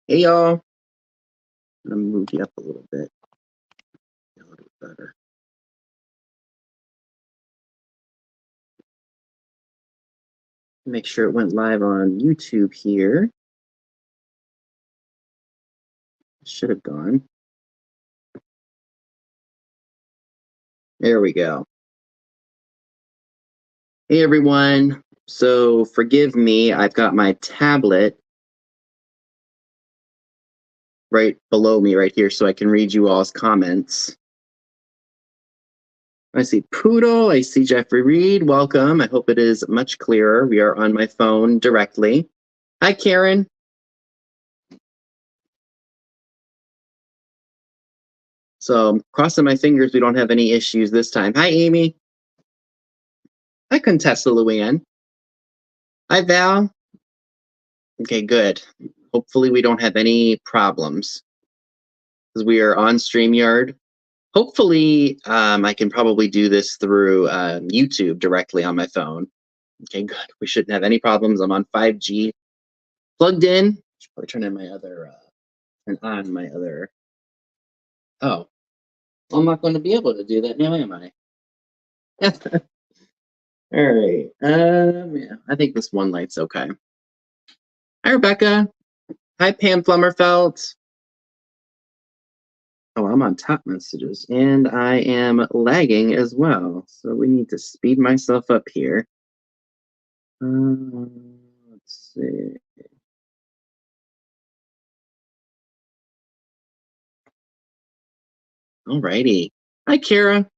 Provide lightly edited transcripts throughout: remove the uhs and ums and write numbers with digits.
Hey y'all, I'm gonna move you up a little bit. A little better. Make sure it went live on YouTube here. Should have gone. There we go. Hey everyone. So forgive me, I've got my tablet right below me right here so I can read you all's comments. I see Poodle, I see Jeffrey Reed, welcome. I hope it is much clearer. We are on my phone directly. Hi Karen. So I'm crossing my fingers we don't have any issues this time. Hi Amy. Hi Contessa Luann. Hi Val. Okay, good. Hopefully we don't have any problems because we are on StreamYard. Hopefully I can probably do this through YouTube directly on my phone. Okay, good. We shouldn't have any problems. I'm on 5G, plugged in. Should probably turn in my other, turn on my other. Oh, well, I'm not going to be able to do that now, am I? All right. Yeah, I think this one light's okay. Hi, Rebecca. Hi, Pam Flummerfelt. Oh, I'm on top messages and I am lagging as well. So we need to speed myself up here. Let's see. Alrighty. Hi, Kara.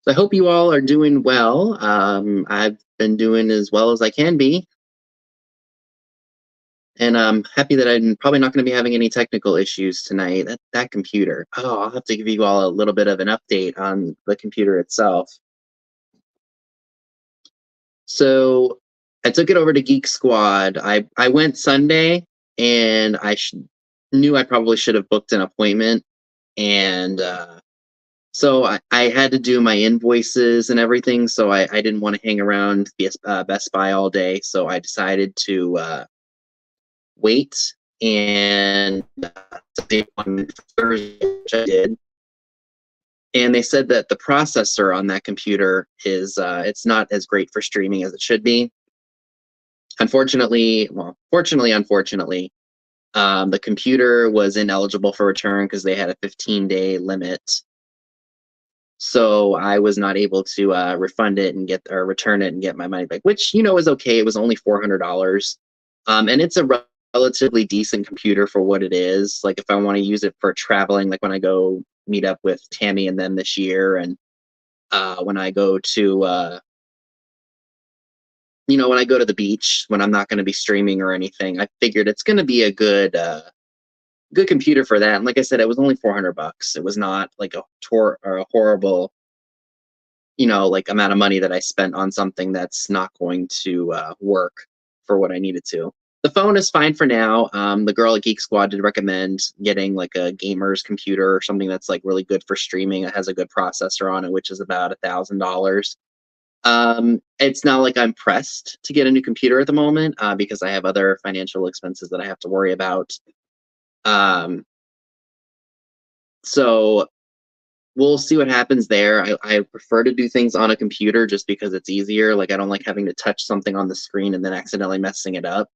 So I hope you all are doing well. I've been doing as well as I can be. And I'm happy that I'm probably not going to be having any technical issues tonight. That computer. Oh, I'll have to give you all a little bit of an update on the computer itself. So I took it over to Geek Squad. I went Sunday and knew I probably should have booked an appointment. And so I had to do my invoices and everything. So I didn't want to hang around Best Buy all day. So I decided to wait and take one Thursday, which I did. And they said that the processor on that computer is it's not as great for streaming as it should be. Unfortunately, the computer was ineligible for return because they had a 15-day limit. So I was not able to refund it and return it and get my money back, which is okay. It was only $400, and it's a relatively decent computer for what it is. Like if I want to use it for traveling, like when I go meet up with Tammy and them this year, and when I go to when I go to the beach, when I'm not going to be streaming or anything, I figured it's going to be a good computer for that. And like I said, it was only $400. It was not like a horrible, like amount of money that I spent on something that's not going to work for what I needed to. The phone is fine for now. The girl at Geek Squad did recommend getting like a gamer's computer or something that's like really good for streaming. It has a good processor on it, which is about $1,000. It's not like I'm pressed to get a new computer at the moment because I have other financial expenses that I have to worry about. So we'll see what happens there. I prefer to do things on a computer just because it's easier. Like I don't like having to touch something on the screen and then accidentally messing it up.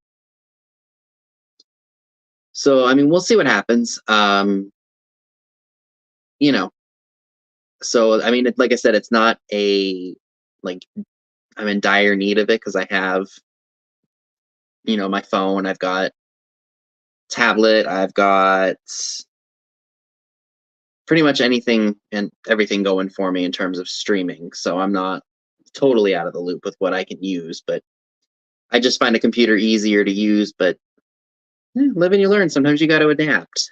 So I mean, we'll see what happens. So I mean, like I said, it's not like I'm in dire need of it because I have my phone, I've got tablet, I've got pretty much anything and everything going for me in terms of streaming. So I'm not totally out of the loop with what I can use, but I just find a computer easier to use. But live and you learn. Sometimes you got to adapt,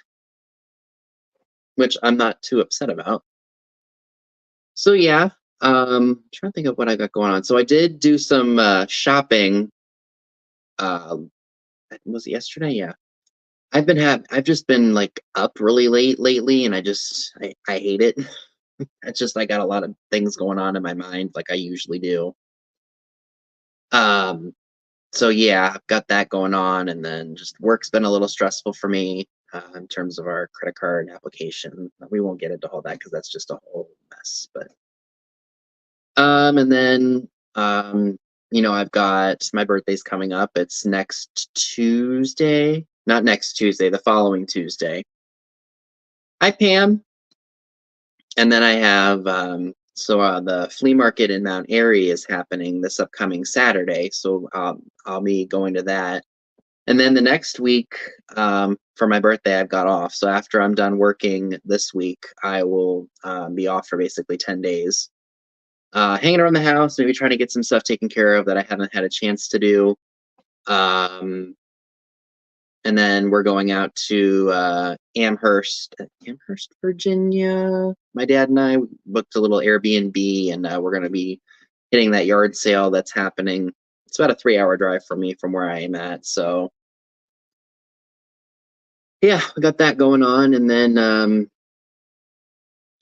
which I'm not too upset about. So yeah, trying to think of what I got going on. So I did do some shopping. Was it yesterday? Yeah. I've just been like up really late lately, and I hate it. It's just I got a lot of things going on in my mind, like I usually do. So yeah, I've got that going on, and then just work's been a little stressful for me in terms of our credit card application. We won't get into all that because that's just a whole mess. But and then I've got my birthday's coming up. It's next Tuesday, not next Tuesday, the following Tuesday. Hi, Pam. And then I have the flea market in Mount Airy is happening this upcoming Saturday, so I'll be going to that. And then the next week, for my birthday, I've got off. So after I'm done working this week, I will be off for basically 10 days. Hanging around the house, maybe trying to get some stuff taken care of that I haven't had a chance to do. And then we're going out to Amherst, Virginia. My dad and I booked a little Airbnb, and we're going to be hitting that yard sale that's happening. It's about a 3-hour drive for me from where I am at. So yeah, we got that going on. And then,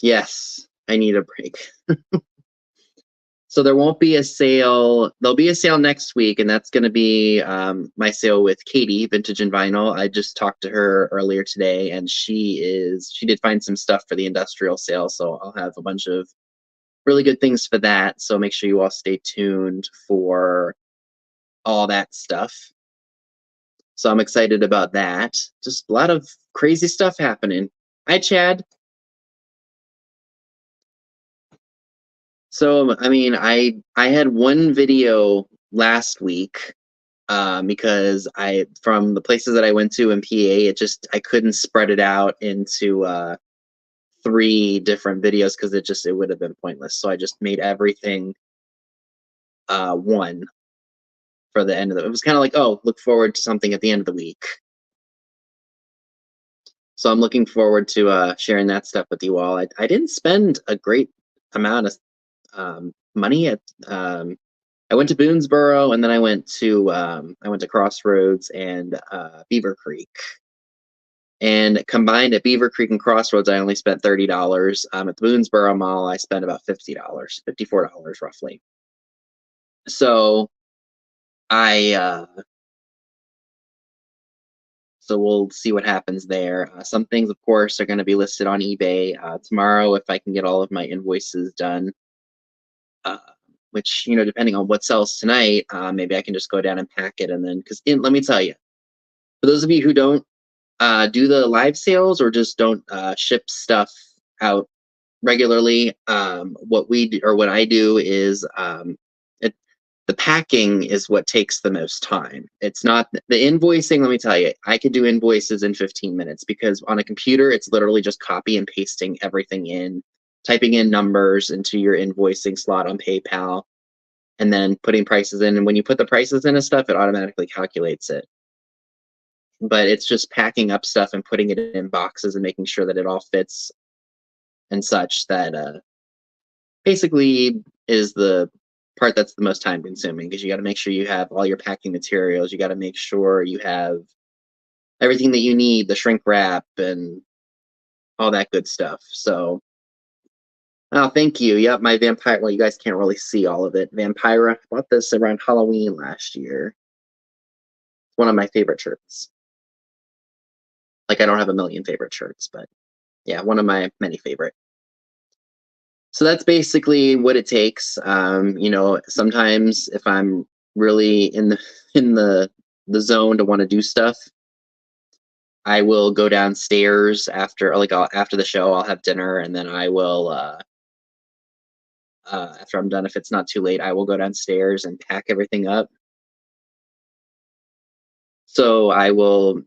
yes, I need a break. So there won't be a sale. There'll be a sale next week, and that's going to be my sale with Katie, Vintage and Vinyl. I just talked to her earlier today, and she did find some stuff for the industrial sale, so I'll have a bunch of really good things for that. So make sure you all stay tuned for all that stuff. So I'm excited about that. Just a lot of crazy stuff happening. Hi, Chad. So, I mean, I had one video last week because from the places that I went to in PA, I couldn't spread it out into 3 different videos because it would have been pointless. So I just made everything one for the end of it. It was kind of like, oh, look forward to something at the end of the week. So I'm looking forward to sharing that stuff with you all. I didn't spend a great amount of money at I went to Boonesboro, and then I went to Crossroads and Beaver Creek. And combined at Beaver Creek and Crossroads, I only spent $30. At the Boonesboro Mall, I spent about $50, $54 roughly. So I so we'll see what happens there. Some things, of course, are going to be listed on eBay tomorrow if I can get all of my invoices done. Which, depending on what sells tonight, maybe I can just go down and pack it, and then let me tell you, for those of you who don't do the live sales or just don't ship stuff out regularly, what I do is the packing is what takes the most time. It's not the invoicing. Let me tell you, I could do invoices in 15 minutes because on a computer, it's literally just copy and pasting everything in, typing in numbers into your invoicing slot on PayPal, and then putting prices in. And when you put the prices in and stuff, it automatically calculates it. But it's just packing up stuff and putting it in boxes and making sure that it all fits and such that basically is the part that's the most time consuming, because you got to make sure you have all your packing materials. You got to make sure you have everything that you need, the shrink wrap and all that good stuff. So, oh, thank you. Yep, my vampire. Well, you guys can't really see all of it. Vampira. I bought this around Halloween last year. It's one of my favorite shirts. Like, I don't have a million favorite shirts, but yeah, one of my many favorite. So that's basically what it takes. Sometimes if I'm really in the zone to want to do stuff, I will go downstairs after after the show. I'll have dinner, and then I will after I'm done, if it's not too late, I will go downstairs and pack everything up. So I will,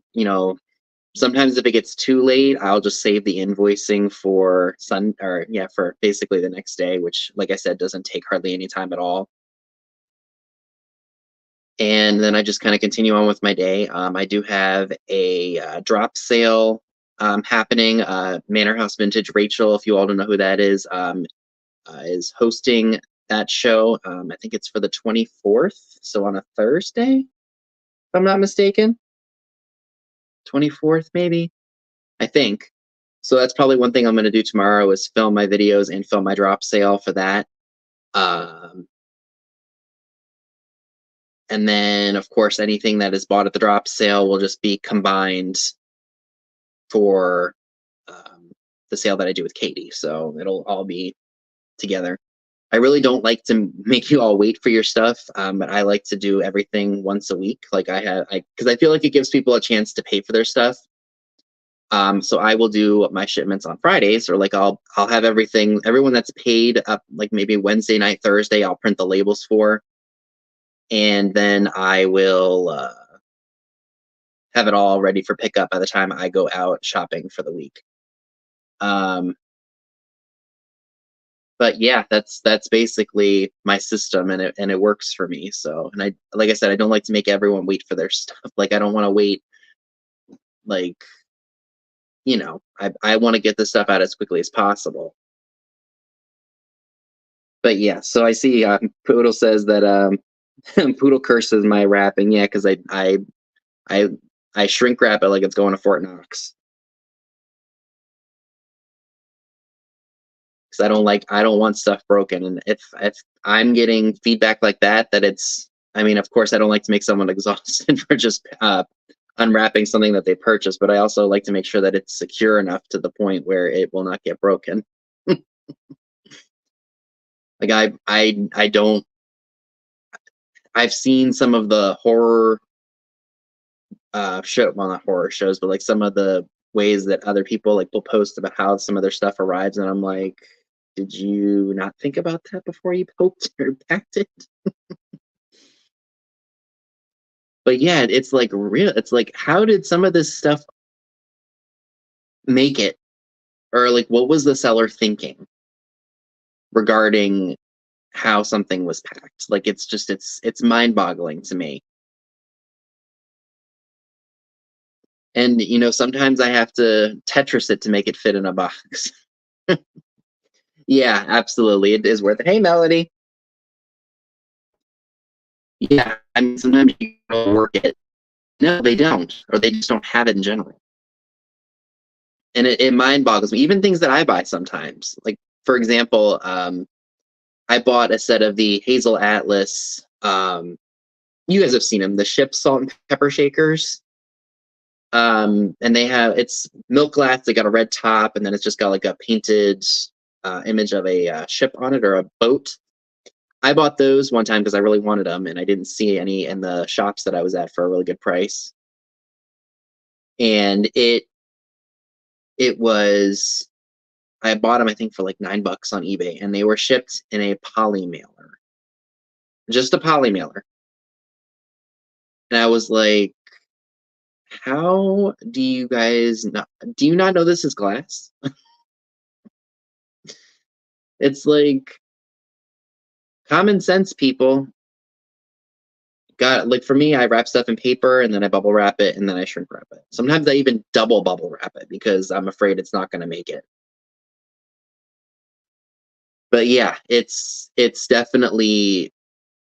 sometimes if it gets too late, I'll just save the invoicing for for basically the next day, which, like I said, doesn't take hardly any time at all. And then I just kind of continue on with my day. I do have a drop sale happening. Manor House Vintage Rachel, if you all don't know who that is hosting that show. I think it's for the 24th, so on a Thursday, if I'm not mistaken. 24th, maybe, I think. So that's probably one thing I'm going to do tomorrow is film my videos and film my drop sale for that. And then, of course, anything that is bought at the drop sale will just be combined for the sale that I do with Katie. So it'll all be together. I really don't like to make you all wait for your stuff, but I like to do everything once a week. Like because I feel like it gives people a chance to pay for their stuff. So I will do my shipments on Fridays, or like I'll have everyone that's paid up, like maybe Wednesday night, Thursday, I'll print the labels for, and then I will have it all ready for pickup by the time I go out shopping for the week. But yeah, that's basically my system, and it works for me. So, and like I said, I don't like to make everyone wait for their stuff. Like I don't want to wait. Like I want to get this stuff out as quickly as possible. But yeah, so I see Poodle says that Poodle curses my wrapping. Yeah, because I I shrink wrap it like it's going to Fort Knox. Because I don't want stuff broken. And if I'm getting feedback like that, I mean, of course, I don't like to make someone exhausted for just unwrapping something that they purchased, but I also like to make sure that it's secure enough to the point where it will not get broken. Like I don't. I've seen some of the horror well, not horror shows, but like some of the ways that other people like will post about how some of their stuff arrives, and I'm like, did you not think about that before you poked or packed it? But yeah, it's like real. It's like, how did some of this stuff make it, or like what was the seller thinking regarding how something was packed? Like it's mind-boggling to me. And sometimes I have to Tetris it to make it fit in a box. Yeah, absolutely, it is worth it. Hey, Melody. Yeah, I mean, sometimes you don't work it. No, they don't, or they just don't have it in general. And it mind boggles me. Even things that I buy sometimes. Like, for example, I bought a set of the Hazel Atlas. You guys have seen them, the ship salt and pepper shakers. And it's milk glass. They got a red top, and then it's just got like a painted image of a ship on it, or a boat. I bought those one time because I really wanted them, and I didn't see any in the shops that I was at for a really good price. And it was I bought them, I think, for like $9 on eBay, and they were shipped in a poly mailer, just a poly mailer. And I was like, how do you guys not? Do you not know this is glass? It's like common sense, people. Got like for me, I wrap stuff in paper and then I bubble wrap it and then I shrink wrap it. Sometimes I even double bubble wrap it because I'm afraid it's not going to make it. But yeah, it's definitely,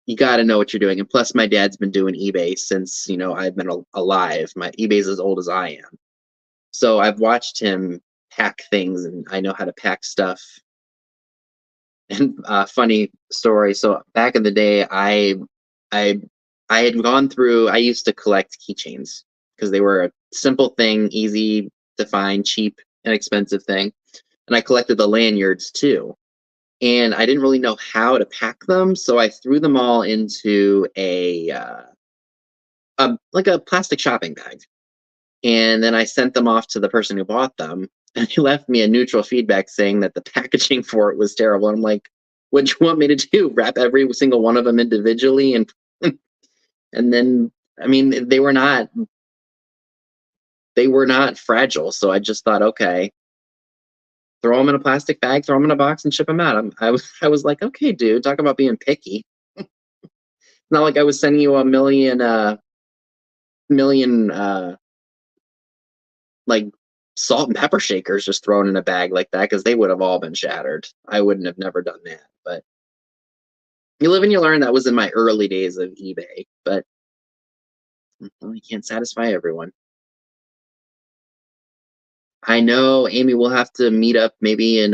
you got to know what you're doing. And plus, my dad's been doing eBay since I've been alive. My eBay's as old as I am, so I've watched him pack things, and I know how to pack stuff. And funny story. So back in the day, I I had gone through. I used to collect keychains because they were a simple thing, easy to find, cheap, inexpensive thing. And I collected the lanyards too. And I didn't really know how to pack them, so I threw them all into like a plastic shopping bag. And then I sent them off to the person who bought them, and he left me a neutral feedback saying that the packaging for it was terrible. And I'm like, what do you want me to do? Wrap every single one of them individually? And then, I mean, they were not fragile. So I just thought, okay, throw them in a plastic bag, throw them in a box, and ship them out. I was like, okay, dude, talk about being picky. Not like I was sending you a million like salt and pepper shakers just thrown in a bag like that, because they would have all been shattered. I wouldn't have never done that. But you live and you learn. That was in my early days of eBay, but well, you can't satisfy everyone. I know, Amy, we'll have to meet up maybe in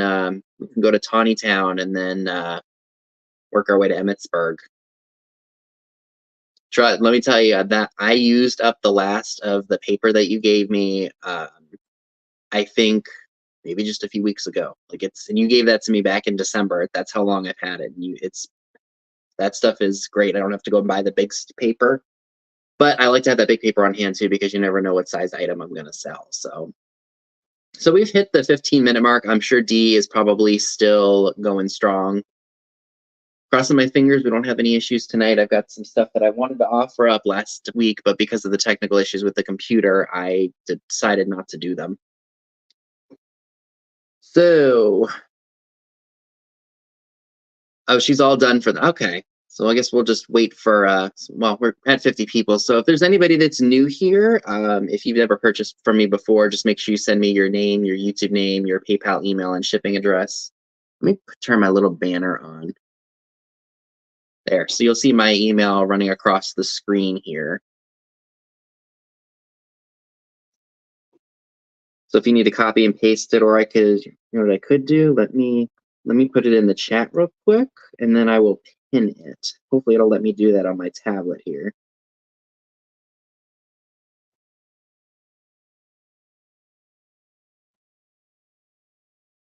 we can go to Tawny Town and then work our way to Emmitsburg. Let me tell you that I used up the last of the paper that you gave me. I think maybe just a few weeks ago. And you gave that to me back in December. That's how long I've had it. That stuff is great. I don't have to go and buy the big paper, but I like to have that big paper on hand too because you never know what size item I'm going to sell. So we've hit the 15-minute mark. I'm sure D is probably still going strong. Crossing my fingers, we don't have any issues tonight. I've got some stuff that I wanted to offer up last week, but because of the technical issues with the computer, I decided not to do them. So, oh, she's all done for the, okay. So I guess we'll just wait for, well, we're at 50 people. So if there's anybody that's new here, if you've never purchased from me before, just make sure you send me your name, your YouTube name, your PayPal email, and shipping address. Let me turn my little banner on. There, so you'll see my email running across the screen here. So if you need to copy and paste it, or I could, you know what I could do? Let me put it in the chat real quick, and then I will pin it. Hopefully it'll let me do that on my tablet here.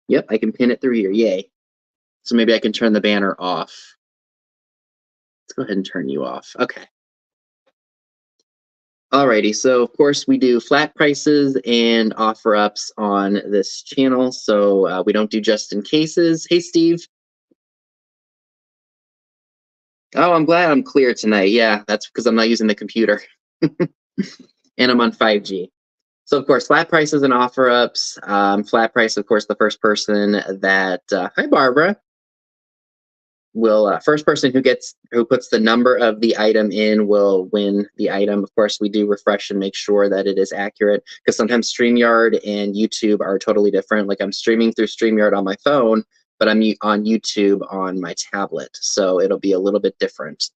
Yep, I can pin it through here, yay. So maybe I can turn the banner off. Let's go ahead and turn you off, okay. Alrighty, so of course we do flat prices and offer ups on this channel, so we don't do just in cases. Hey, Steve. Oh, I'm glad I'm clear tonight. Yeah, that's because I'm not using the computer. And I'm on 5G. So of course, flat prices and offer ups. Flat price, of course, the first person that, hi Barbara, will first person who puts the number of the item in will win the item. Of course, we do refresh and make sure that it is accurate because sometimes StreamYard and YouTube are totally different. Like I'm streaming through StreamYard on my phone, but I'm on YouTube on my tablet, so it'll be a little bit different.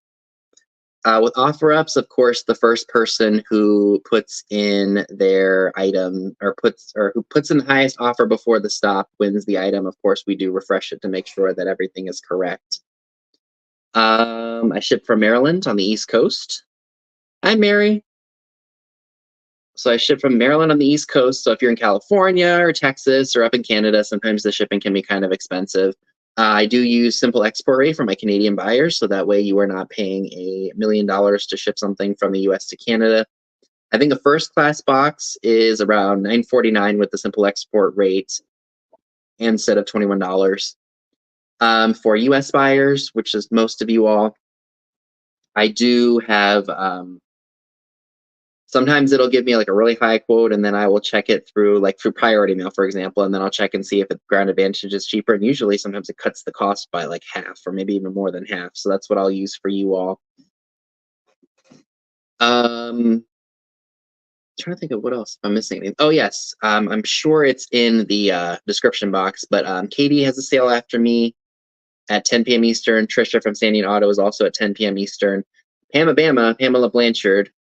With offer ups, of course, the first person who puts in their item or who puts in the highest offer before the stop wins the item. Of course, we do refresh it to make sure that everything is correct. I ship from Maryland on the East Coast. Hi, Mary. So I ship from Maryland on the East Coast. So if you're in California or Texas or up in Canada, sometimes the shipping can be kind of expensive. I do use simple export rate for my Canadian buyers, so that way you are not paying $1 million to ship something from the US to Canada. I think a first class box is around $9.49 with the simple export rate instead of $21. For US buyers, which is most of you all, I do have sometimes it'll give me like a really high quote, and then I will check it through priority mail, for example, and then I'll check and see if Ground Advantage is cheaper. And usually sometimes it cuts the cost by like half or maybe even more than half. So that's what I'll use for you all. Trying to think of what else I'm missing. Oh yes, I'm sure it's in the description box, but Katie has a sale after me at 10 p.m. Eastern. Trisha from Sandy and Otto is also at 10 p.m. Eastern. Pamela Blanchard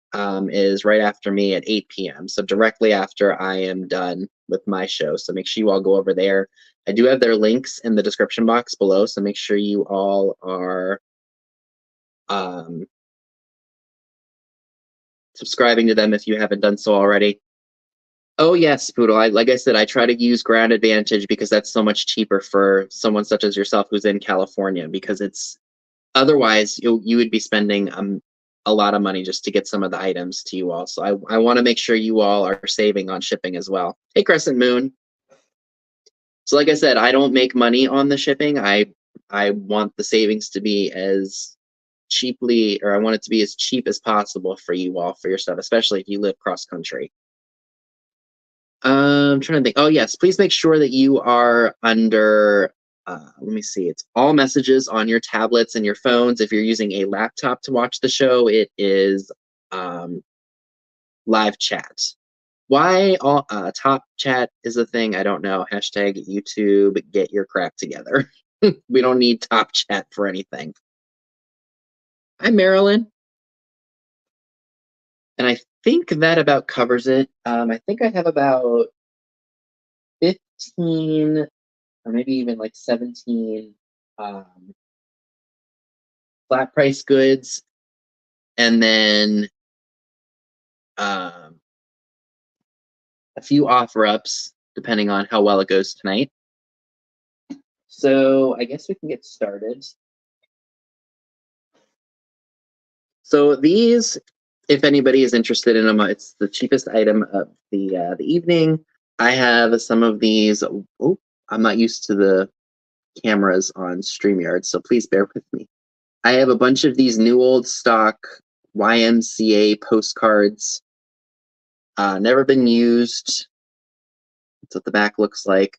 is right after me at 8 p.m. So directly after I am done with my show. So make sure you all go over there. I do have their links in the description box below, so make sure you all are subscribing to them if you haven't done so already. Oh yes, Poodle. Like I said, I try to use Ground Advantage because that's so much cheaper for someone such as yourself who's in California, because it's otherwise you would be spending a lot of money just to get some of the items to you all. So I want to make sure you all are saving on shipping as well. Hey, Crescent Moon. So like I said, I don't make money on the shipping. I want the savings to be as cheaply, or I want it to be as cheap as possible for you all for your stuff, especially if you live cross country. I'm trying to think. Oh yes, please make sure that you are under, let me see, it's all messages on your tablets and your phones. If you're using a laptop to watch the show, it is live chat. Why all top chat is a thing, I don't know. Hashtag YouTube, get your crap together. We don't need top chat for anything. Hi, Marilyn. And I think that about covers it. I think I have about 15 or maybe even like 17 flat price goods. and then a few offer-ups, depending on how well it goes tonight. So I guess we can get started. So these, if anybody is interested in them, it's the cheapest item of the evening. I have some of these. Oh, I'm not used to the cameras on StreamYard, so please bear with me. I have a bunch of these new old stock YMCA postcards. Never been used. That's what the back looks like.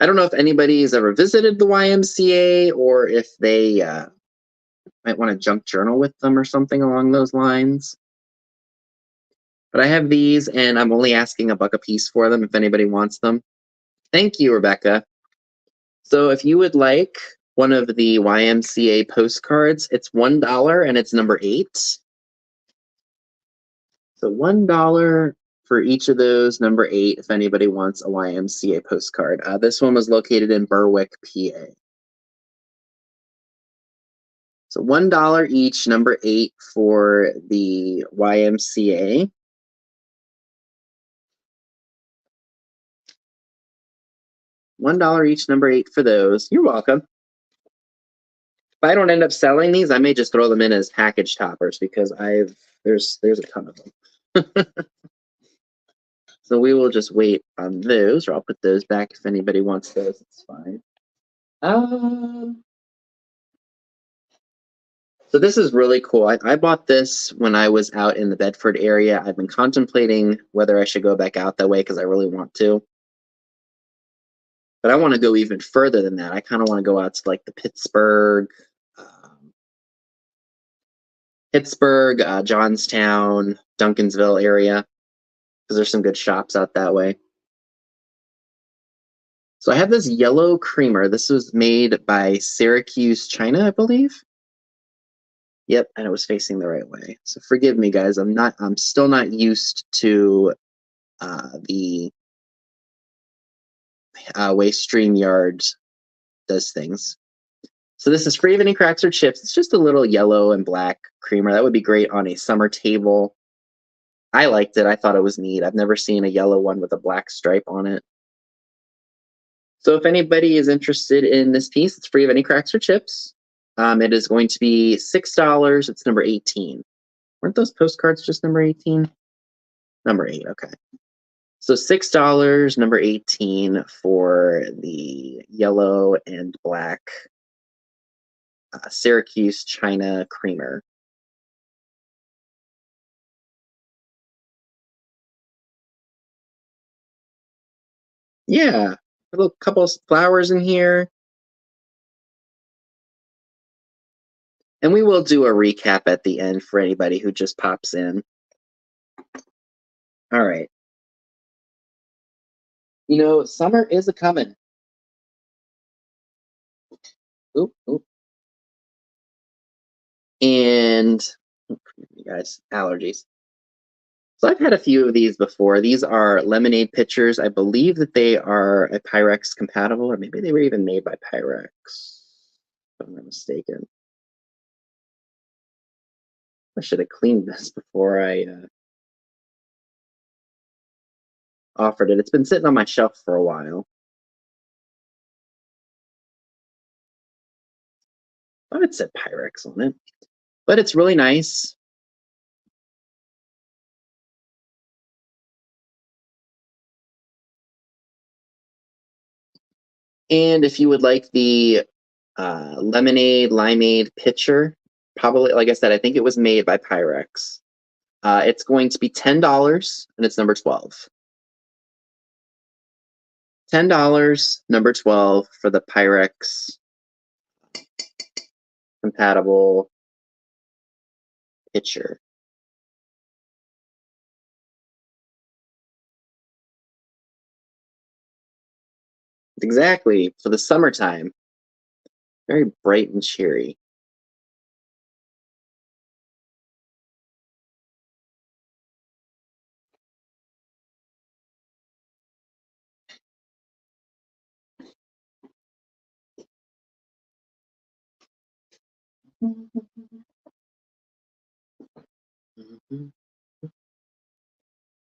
I don't know if anybody's ever visited the YMCA or if they might want to junk journal with them or something along those lines. But I have these, and I'm only asking $1 a piece for them if anybody wants them. Thank you, Rebecca. So if you would like one of the YMCA postcards, it's $1 and it's number 8. So $1 for each of those, number 8, if anybody wants a YMCA postcard. This one was located in Berwick, PA. So $1 each, number 8 for the YMCA. $1 each, number 8 for those. You're welcome. If I don't end up selling these, I may just throw them in as package toppers because there's a ton of them. So we will just wait on those, or I'll put those back if anybody wants those. It's fine. So this is really cool. I bought this when I was out in the Bedford area. I've been contemplating whether I should go back out that way because I really want to. But I want to go even further than that. I kind of want to go out to like the Pittsburgh, Johnstown, Duncansville area because there's some good shops out that way. So I have this yellow creamer. This was made by Syracuse, China, I believe. Yep, and it was facing the right way. So forgive me, guys. I'm still not used to the way StreamYard does things. So this is free of any cracks or chips. It's just a little yellow and black creamer. That would be great on a summer table. I liked it. I thought it was neat. I've never seen a yellow one with a black stripe on it. So if anybody is interested in this piece, it's free of any cracks or chips. It is going to be $6. It's number 18. Weren't those postcards just number 18? Number 8, okay. So $6, number 18 for the yellow and black Syracuse China creamer. Yeah, a little couple of flowers in here. And we will do a recap at the end for anybody who just pops in. All right. You know, summer is a coming. Oop, oop. And you guys, allergies. So I've had a few of these before. These are lemonade pitchers. I believe that they are a Pyrex compatible, or maybe they were even made by Pyrex, if I'm not mistaken. I should have cleaned this before I offered it. It's been sitting on my shelf for a while. I thought it said Pyrex on it, but it's really nice. And if you would like the lemonade limeade pitcher, probably, like I said, I think it was made by Pyrex. It's going to be $10, and it's number 12. $10, number 12 for the Pyrex compatible pitcher. Exactly, for the summertime. Very bright and cheery.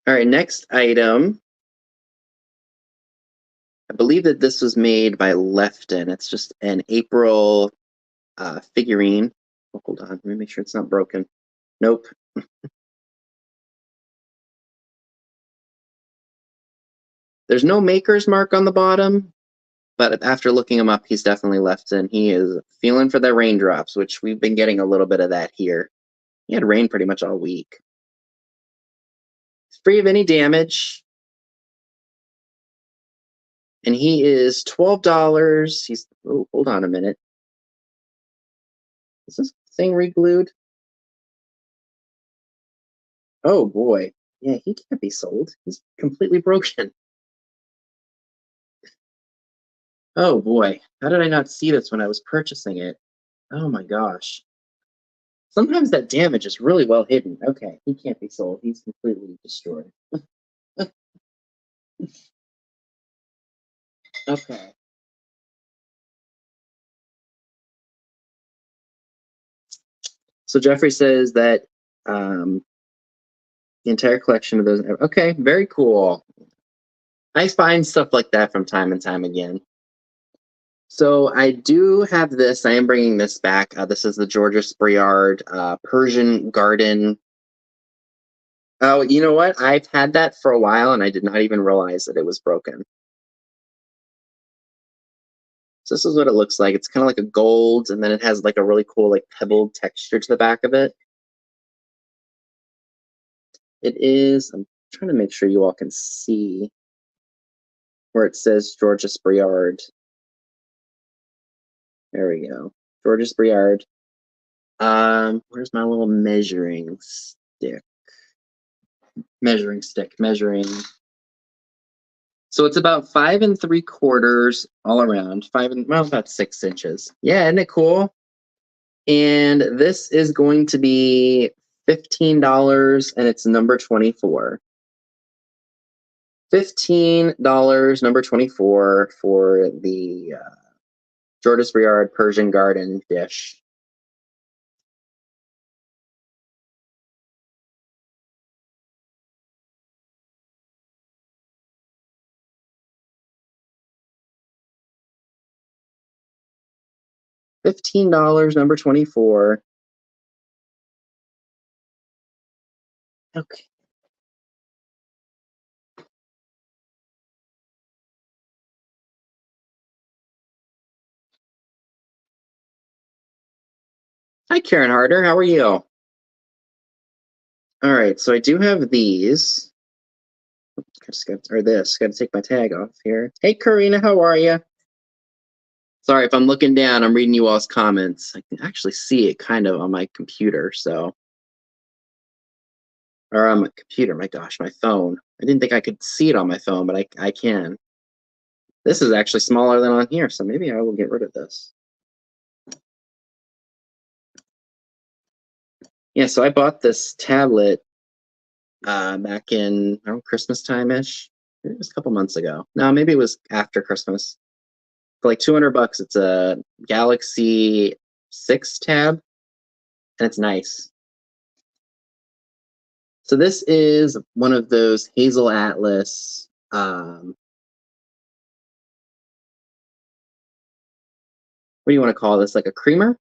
All right, next item. I believe that this was made by Lefton. It's just an April figurine. Oh, hold on, let me make sure it's not broken. Nope. There's no maker's mark on the bottom, but after looking him up, he's definitely Lefton. He is feeling for the raindrops, which we've been getting a little bit of that here. He had rain pretty much all week. It's free of any damage. And he is $12. He's, oh, hold on a minute. Is this thing re-glued? Oh boy. Yeah, he can't be sold. He's completely broken. Oh boy. How did I not see this when I was purchasing it? Oh my gosh. Sometimes that damage is really well hidden. Okay, he can't be sold. He's completely destroyed. Okay. So Jeffrey says that the entire collection of those. Okay, very cool. I find stuff like that from time and time again. So I do have this. I am bringing this back. This is the Georgia Spriard Persian Garden. Oh, you know what? I've had that for a while, and I did not even realize that it was broken. So this is what it looks like. It's kind of like a gold, and then it has like a really cool like pebbled texture to the back of it. It is. I'm trying to make sure you all can see where it says Georgia Spriard. There we go. Georgia Spriard. Where's my little measuring stick? Measuring stick. Measuring. So it's about 5 3/4 all around. Well, about 6 inches. Yeah, isn't it cool? And this is going to be $15, and it's number 24. $15, number 24 for the Georgia Spriard Persian Garden dish. $15, number 24. Okay. Hi, Karen Harder. How are you? All right, so I do have these. Or this. Got to take my tag off here. Hey, Karina, how are you? Sorry, if I'm looking down, I'm reading you all's comments. I can actually see it kind of on my computer, so. Or on my computer, my gosh, my phone. I didn't think I could see it on my phone, but I can. This is actually smaller than on here, so maybe I will get rid of this. Yeah, so I bought this tablet back in Christmas time-ish. It was a couple months ago. No, maybe it was after Christmas. For like $200, it's a Galaxy 6 tab, and it's nice. So this is one of those Hazel Atlas. What do you want to call this? Like a creamer?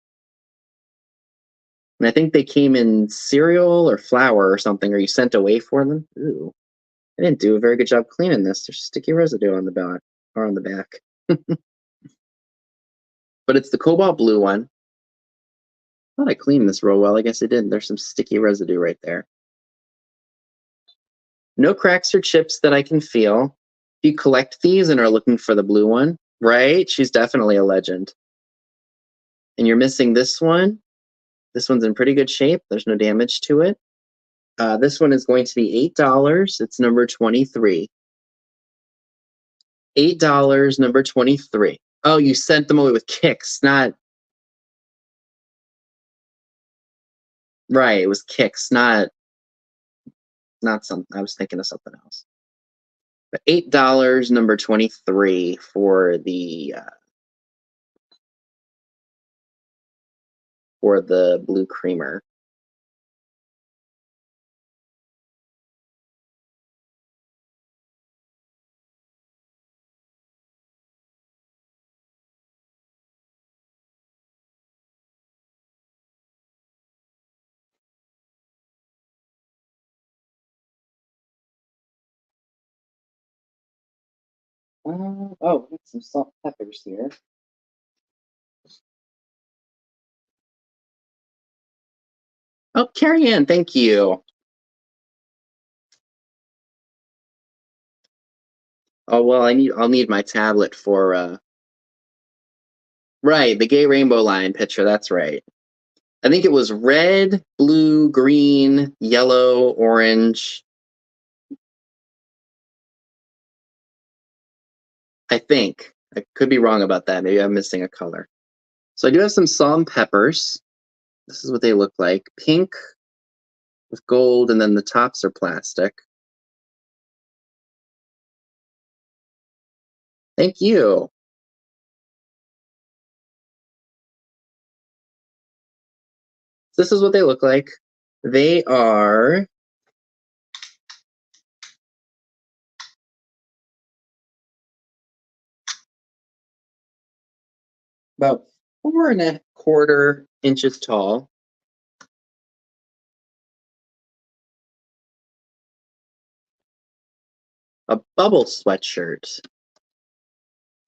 And I think they came in cereal or flour or something, or you sent away for them. Ooh, I didn't do a very good job cleaning this. There's sticky residue on the back or on the back. But it's the cobalt blue one. I thought I cleaned this real well. I guess I didn't. There's some sticky residue right there. No cracks or chips that I can feel. If you collect these and are looking for the blue one, right? She's definitely a legend. And you're missing this one. This one's in pretty good shape. There's no damage to it. This one is going to be $8. It's number 23. $8, number 23. Oh, you sent them away with kicks, not right. It was kicks, not some. I was thinking of something else. But $8, number 23 for the blue creamer. Oh, we got some salt and peppers here. Oh, Carrie Ann, thank you. Oh well, I'll need my tablet for right, the gay rainbow line picture, that's right. I think it was red, blue, green, yellow, orange. I think. I could be wrong about that. Maybe I'm missing a color. So I do have some salt and peppers. This is what they look like. Pink with gold, and then the tops are plastic. Thank you. This is what they look like. They are about 4.25 inches tall. A bubble sweatshirt.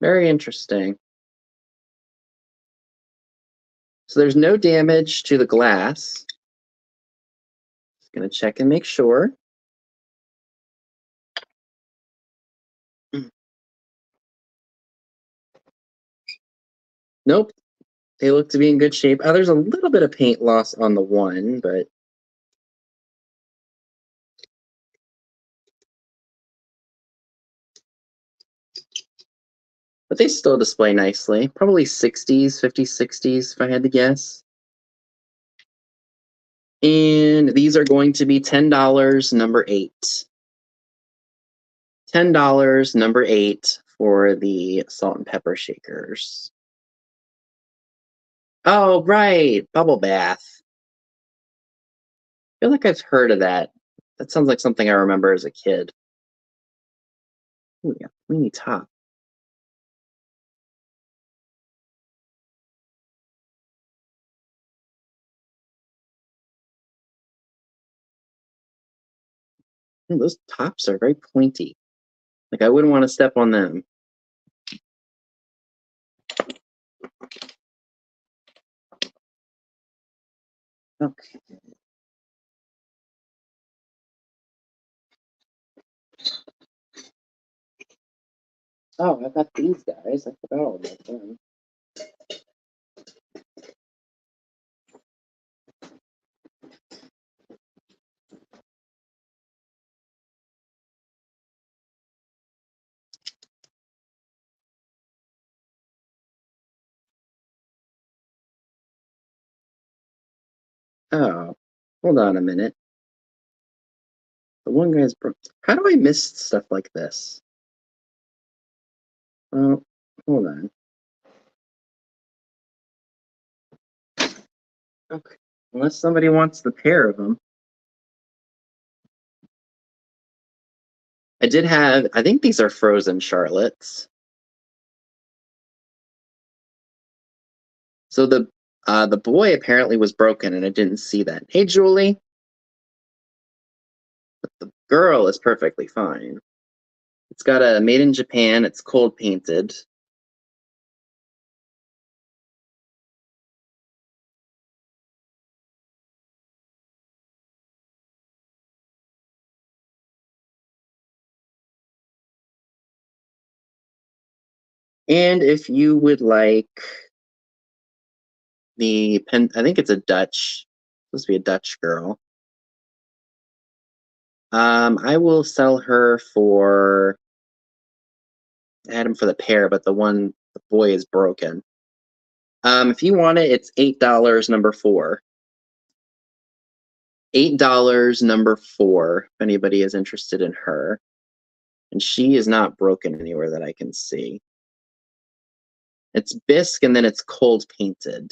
Very interesting. So there's no damage to the glass. Just gonna check and make sure. Nope. They look to be in good shape. There's a little bit of paint loss on the one, but they still display nicely. Probably 60s, 50s, 60s if I had to guess. And these are going to be $10, number 8. $10, number 8 for the salt and pepper shakers. Oh, right. Bubble bath. I feel like I've heard of that. That sounds like something I remember as a kid. Ooh, yeah, mini top. Ooh, those tops are very pointy. Like I wouldn't want to step on them. Okay. Oh, I got these guys. I forgot all about them. Oh, hold on a minute. The one guy's broke. How do I miss stuff like this? Oh, hold on. Okay. Unless somebody wants the pair of them. I did have, I think these are frozen Charlottes. So the boy apparently was broken and I didn't see that. Hey Julie. But the girl is perfectly fine. It's got a made in Japan, it's cold painted. And if you would like the pen, I think it's a Dutch, supposed to be a Dutch girl. I will sell her for, I had him for the pair, but the boy is broken. If you want it, it's $8, number 4. $8, number 4, if anybody is interested in her. And she is not broken anywhere that I can see. It's bisque and then it's cold painted.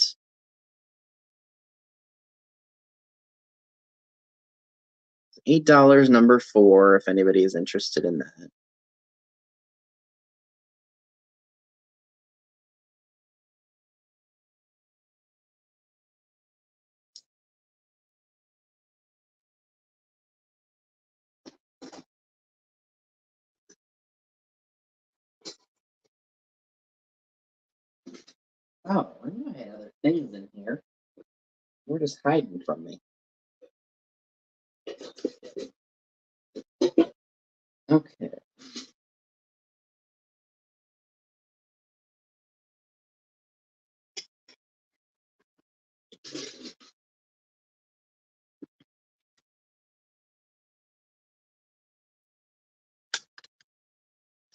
$8, number 4, if anybody is interested in that. Oh, I knew I had other things in here. You're just hiding from me. Okay.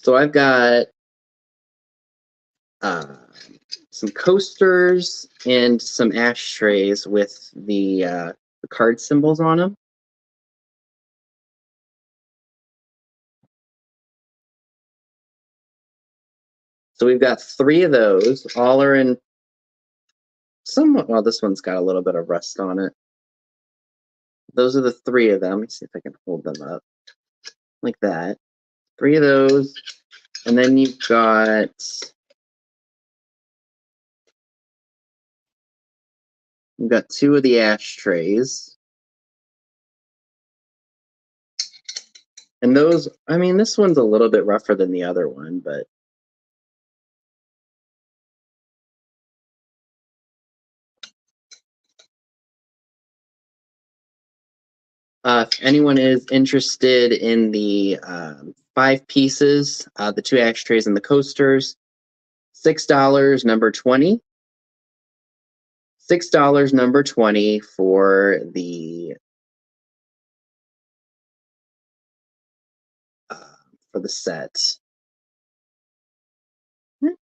So I've got some coasters and some ashtrays with the card symbols on them. So we've got 3 of those. All are in somewhat. Well, this one's got a little bit of rust on it. Those are the 3 of them. Let me see if I can hold them up like that. 3 of those, and then you've got you've got 2 of the ashtrays. And those, I mean, this one's a little bit rougher than the other one, but if anyone is interested in the 5 pieces, the 2 ashtrays and the coasters, $6 number 20. $6 number 20 for the set.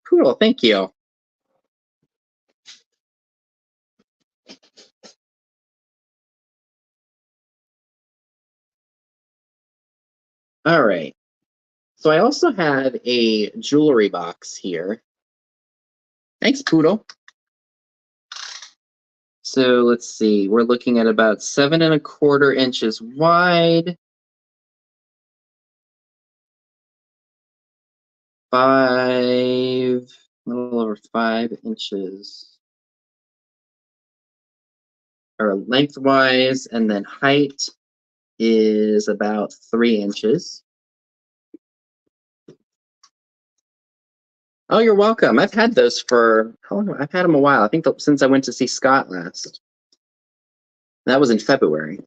Cool, thank you. All right. So I also have a jewelry box here. Thanks, Poodle. So let's see. We're looking at about 7¼ inches wide. 5, a little over 5 inches, or lengthwise, and then height is about 3 inches. Oh, you're welcome. I've had those for how long? I've had them a while. I think since I went to see Scott last. That was in February.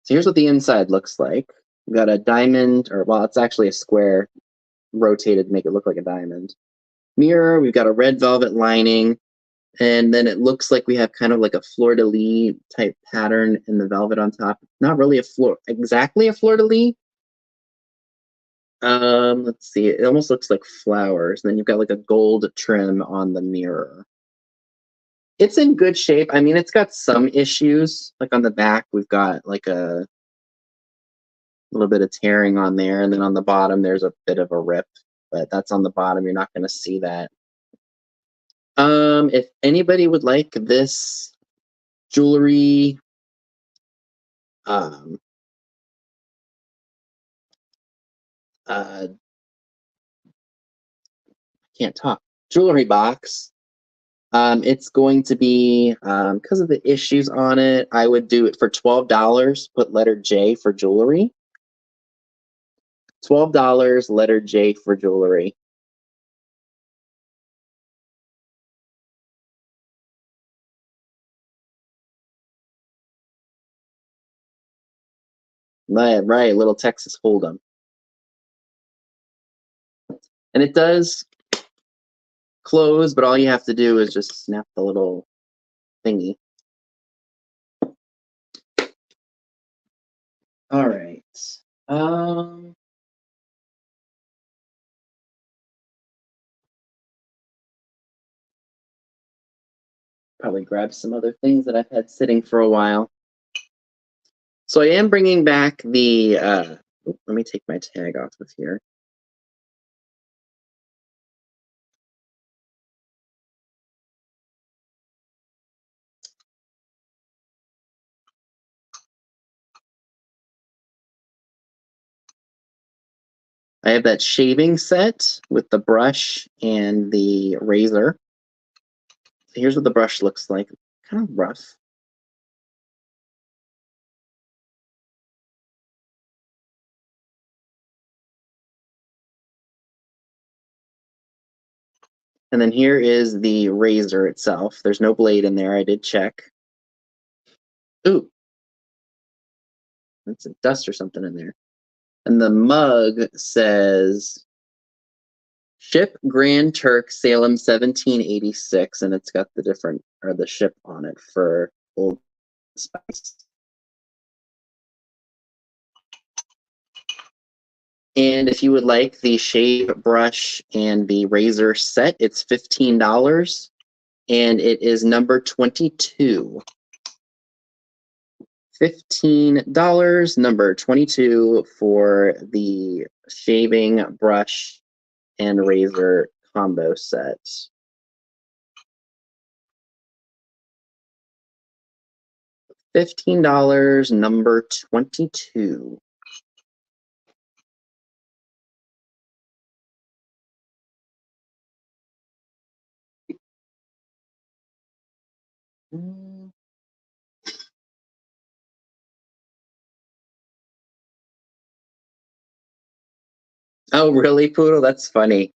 So here's what the inside looks like. We've got a diamond, or well, it's actually a square rotated to make it look like a diamond. Mirror, we've got a red velvet lining, and then it looks like we have kind of like a fleur-de-lis type pattern in the velvet on top. Not really exactly a fleur-de-lis. Let's see, it almost looks like flowers. And then you've got like a gold trim on the mirror. It's in good shape. I mean, it's got some issues. Like on the back, we've got like a little bit of tearing on there, and then on the bottom, there's a bit of a rip. But that's on the bottom. You're not going to see that. If anybody would like this jewelry, um, can't talk, jewelry box, it's going to be, because of the issues on it, I would do it for $12, put letter J for jewelry. $12, letter J for jewelry. Right, little Texas Hold'em. And it does close, but all you have to do is just snap the little thingy. All right. Probably grab some other things that I've had sitting for a while. So I am bringing back the, let me take my tag off of here. I have that shaving set with the brush and the razor. So here's what the brush looks like. Kind of rough. And then here is the razor itself. There's no blade in there. I did check. Ooh, that's a dust or something in there. And the mug says Ship Grand Turk Salem 1786, and it's got the different or the ship on it for Old Spice. And if you would like the shave brush and the razor set, it's $15, and it is number 22. $15, number 22 for the shaving brush and razor combo set. $15, number 22. Oh, really, Poodle? That's funny.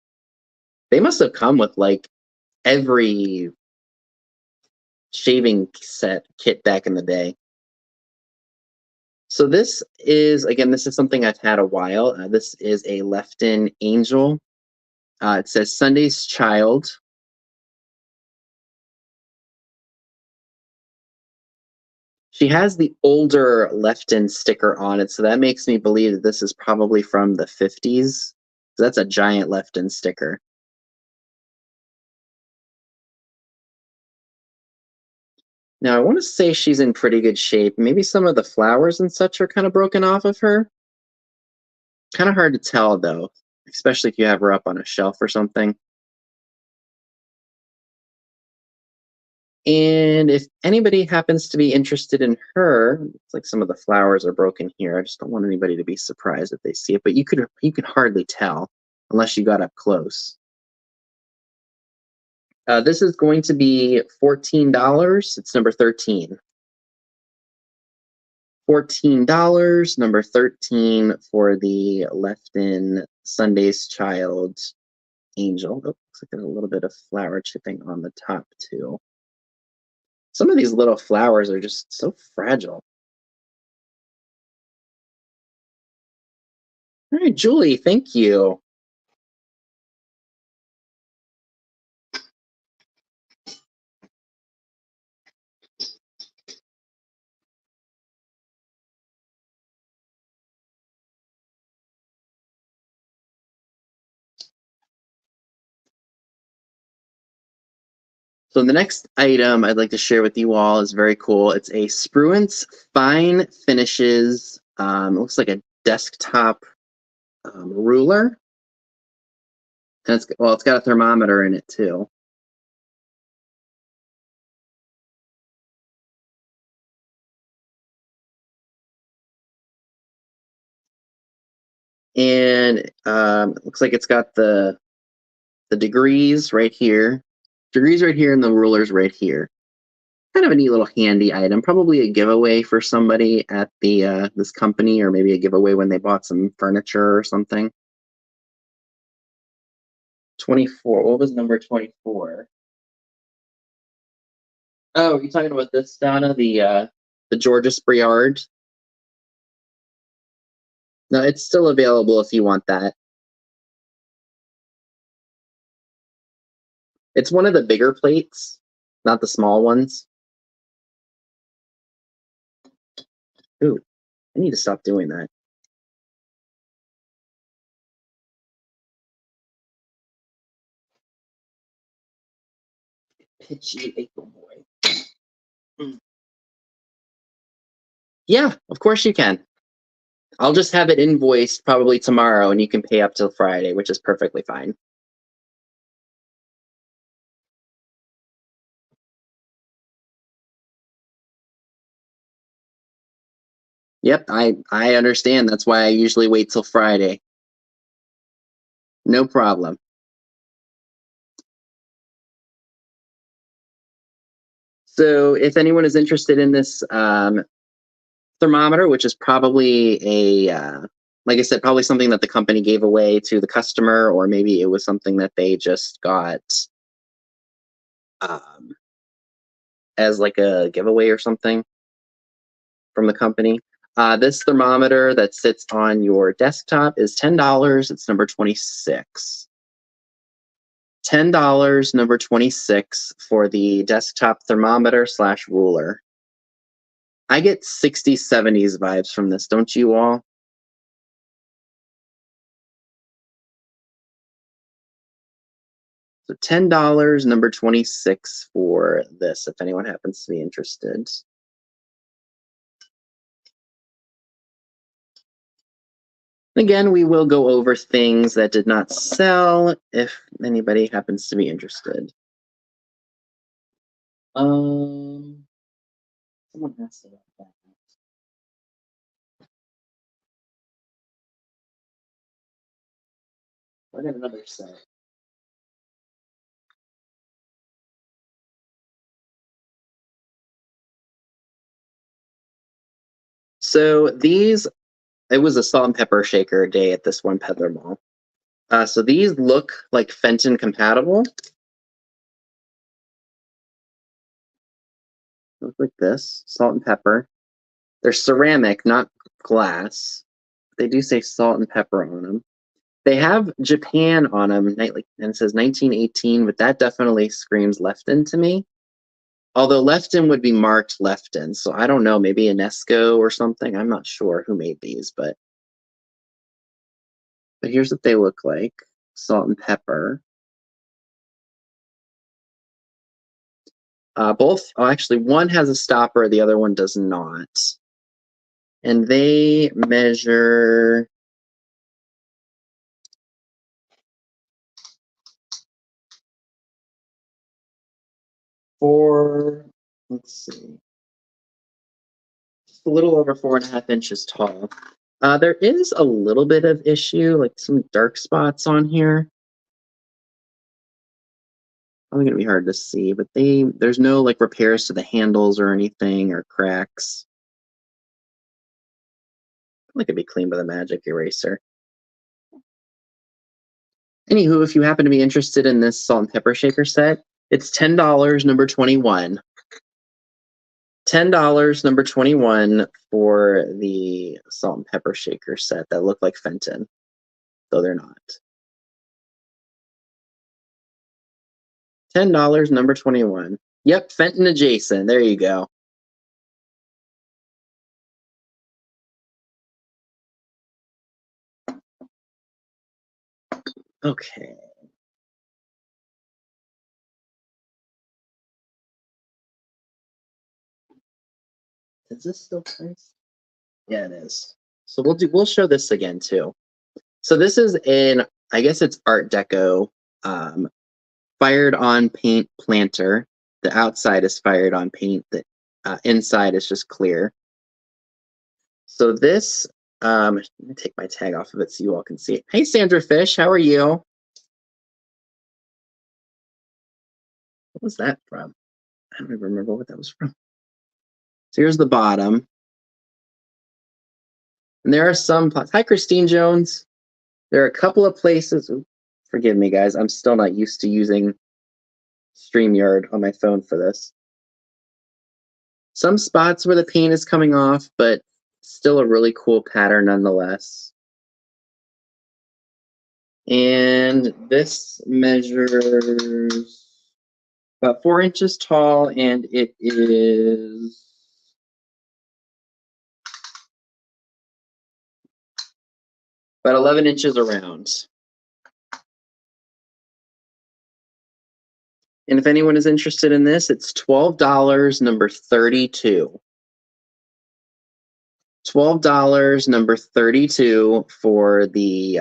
They must have come with like every shaving set kit back in the day. So this is, again, this is something I've had a while. This is a Lefton Angel. It says Sunday's Child. She has the older Lefton sticker on it, so that makes me believe that this is probably from the 50s. So that's a giant Lefton sticker. Now, I want to say she's in pretty good shape. Maybe some of the flowers and such are kind of broken off of her. Kind of hard to tell, though, especially if you have her up on a shelf or something. And if anybody happens to be interested in her, it's like some of the flowers are broken here. I just don't want anybody to be surprised if they see it, but you could hardly tell unless you got up close. This is going to be $14. It's number 13. $14, number 13 for the Lefton Sunday's Child Angel. Oh, looks like there's a little bit of flower chipping on the top too. Some of these little flowers are just so fragile. All right, Julie, thank you. So the next item I'd like to share with you all is very cool. It's a Spruance Fine Finishes. It looks like a desktop ruler. And it's got a thermometer in it too. And it looks like it's got the degrees right here. Degrees right here and the rulers right here. Kind of a neat little handy item. Probably a giveaway for somebody at the this company, or maybe a giveaway when they bought some furniture or something. 24. What was number 24? Oh, you talking about this, Donna? The Georgia Spriard? No, it's still available if you want that. It's one of the bigger plates, not the small ones. Ooh, I need to stop doing that. Pitchy April boy. Yeah, of course you can. I'll just have it invoiced probably tomorrow, and you can pay up till Friday, which is perfectly fine. Yep, I understand. That's why I usually wait till Friday. No problem. So if anyone is interested in this thermometer, which is probably like I said, probably something that the company gave away to the customer, or maybe it was something that they just got as like a giveaway or something from the company. This thermometer that sits on your desktop is $10. It's number 26. $10, number 26 for the desktop thermometer / ruler. I get 60s, 70s vibes from this, don't you all? So $10, number 26 for this, if anyone happens to be interested. Again, we will go over things that did not sell if anybody happens to be interested. Someone asked about that. I got another set. So these, it was a salt and pepper shaker day at this one peddler mall. So these look like Fenton compatible. Look like this, salt and pepper. They're ceramic, not glass. They do say salt and pepper on them. They have Japan on them, and it says 1918, but that definitely screams Lefton to me. Although Lefton would be marked Lefton, so I don't know, maybe Enesco or something. I'm not sure who made these, but here's what they look like. Salt and pepper. Actually, one has a stopper, the other one does not. And they measure let's see, just a little over 4.5 inches tall. There is a little bit of issue, like some dark spots on here. Probably gonna be hard to see, but there's no like repairs to the handles or anything or cracks. It could be cleaned with a magic eraser. Anywho, if you happen to be interested in this salt and pepper shaker set, it's $10, number 21. $10, number 21 for the salt and pepper shaker set that look like Fenton, though they're not. $10, number 21. Yep, Fenton adjacent. There you go. Okay. Is this still priced? Yeah, it is. So we'll show this again too. So this is I guess it's Art Deco, fired on paint planter. The outside is fired on paint. The inside is just clear. So this, let me take my tag off of it so you all can see it. Hey, Sandra Fish, how are you? What was that from? I don't even remember what that was from. So here's the bottom. And there are some, hi, Christine Jones. There are a couple of places, forgive me, guys, I'm still not used to using StreamYard on my phone for this. Some spots where the paint is coming off, but still a really cool pattern nonetheless. And this measures about 4 inches tall, and it is about 11 inches around. And if anyone is interested in this, it's $12, number 32. $12, number 32 for the,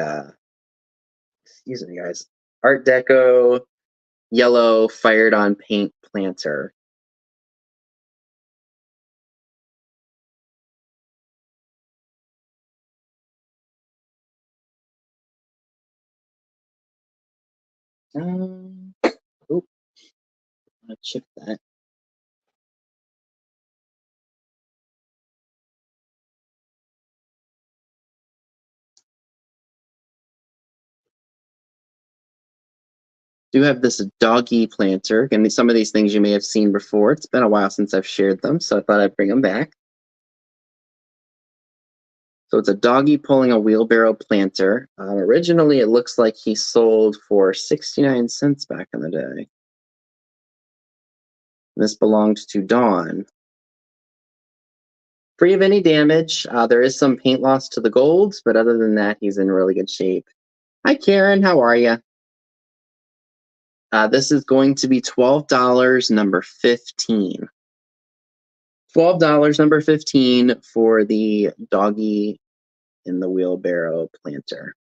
excuse me, guys, Art Deco yellow fired on paint planter. Oh, I'll chip that. Do have this doggy planter, and some of these things you may have seen before. It's been a while since I've shared them, so I thought I'd bring them back. So it's a doggy pulling a wheelbarrow planter. Originally, it looks like he sold for 69 cents back in the day. This belonged to Dawn. Free of any damage. There is some paint loss to the gold, but other than that, he's in really good shape. Hi, Karen. How are you? This is going to be $12, number 15. $12, number 15 for the doggy in the wheelbarrow planter.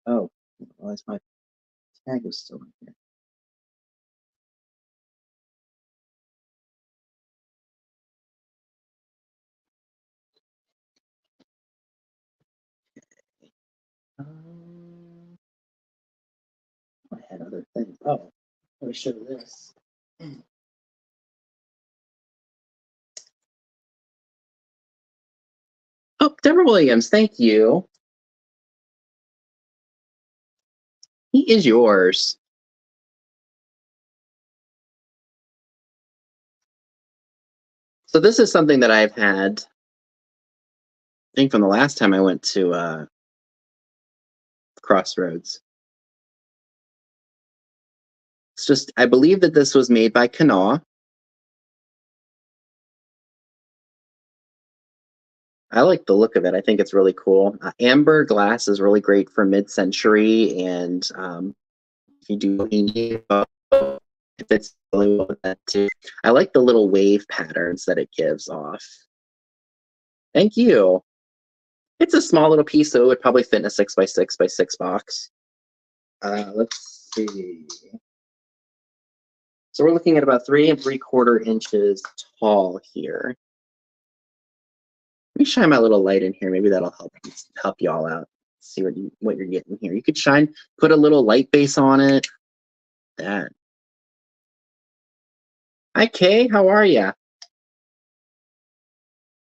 Oh, well, my tag was still in here. I had other things. Oh, let me show you this. Oh, Deborah Williams, thank you. He is yours. So this is something that I've had, I think, from the last time I went to Crossroads. It's just, I believe that this was made by Kanawha. I like the look of it. I think it's really cool. Amber glass is really great for mid-century, and if you do it fits really well with that too. I like the little wave patterns that it gives off. Thank you. It's a small little piece, so it would probably fit in a 6x6x6 box. Let's see. So we're looking at about 3 3/4 inches tall here. Let me shine my little light in here. Maybe that'll help you all out. See what you're getting here. You could put a little light base on it. That. Hi Kay, how are ya?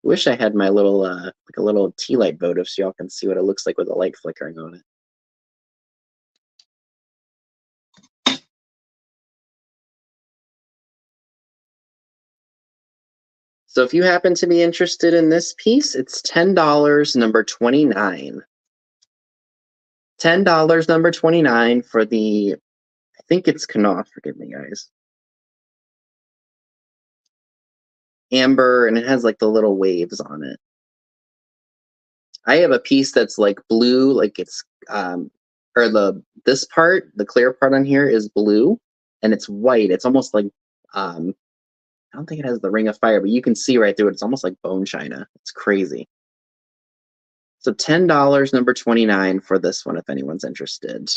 Wish I had my little like a little tea light votive so y'all can see what it looks like with the light flickering on it. So if you happen to be interested in this piece, it's $10, number 29. $10, number 29 for the, I think it's Kanawha, forgive me guys. Amber, and it has like the little waves on it. I have a piece that's like blue, like it's or this part, the clear part on here is blue, and it's white. It's almost like I don't think it has the ring of fire, but you can see right through it. It's almost like bone china. It's crazy. So $10, number 29 for this one, if anyone's interested.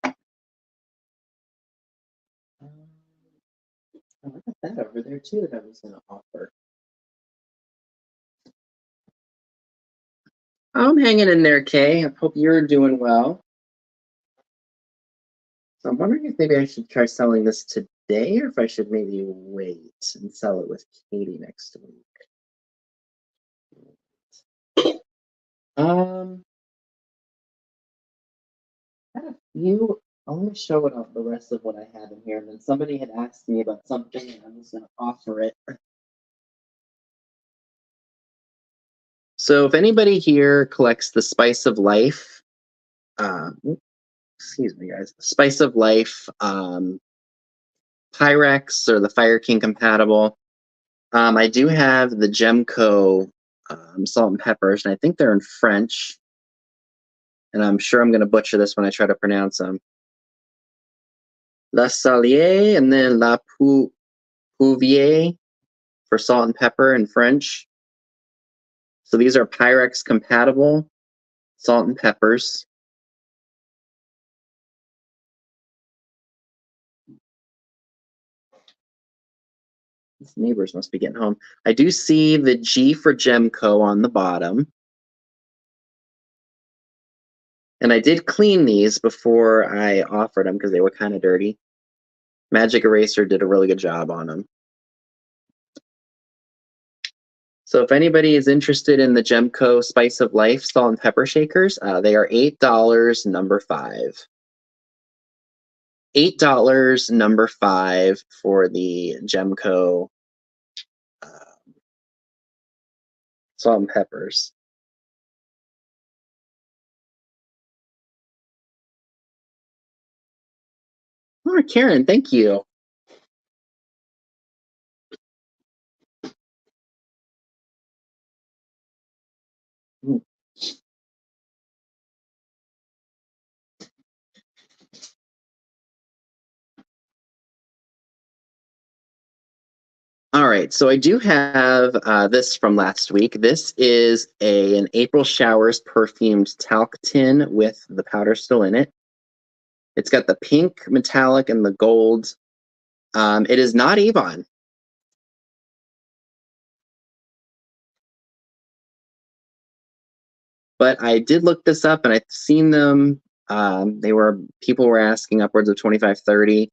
I look at that over there too that I was going to offer. I'm hanging in there, Kay. I hope you're doing well. So I'm wondering if maybe I should try selling this today, or if I should maybe wait and sell it with Katie next week. I had a few. I'll only show the rest of what I have in here, and then somebody had asked me about something, and I'm just going to offer it. So if anybody here collects the Spice of Life, excuse me, guys, Spice of Life Pyrex or the Fire King compatible, I do have the Gemco salt and peppers, and I think they're in French. And I'm sure I'm going to butcher this when I try to pronounce them. La Salier and then La Pouvier for salt and pepper in French. So these are Pyrex compatible salt and peppers. These neighbors must be getting home. I do see the G for Gemco on the bottom. And I did clean these before I offered them because they were kind of dirty. Magic Eraser did a really good job on them. So if anybody is interested in the Gemco Spice of Life salt and pepper shakers, they are $8, number 5. $8, number 5 for the Gemco salt and peppers. Oh, Karen, thank you. All right, so I do have this from last week. This is an April Showers perfumed talc tin with the powder still in it. It's got the pink metallic and the gold. It is not Avon. But I did look this up and I've seen them. People were asking upwards of 25, 30.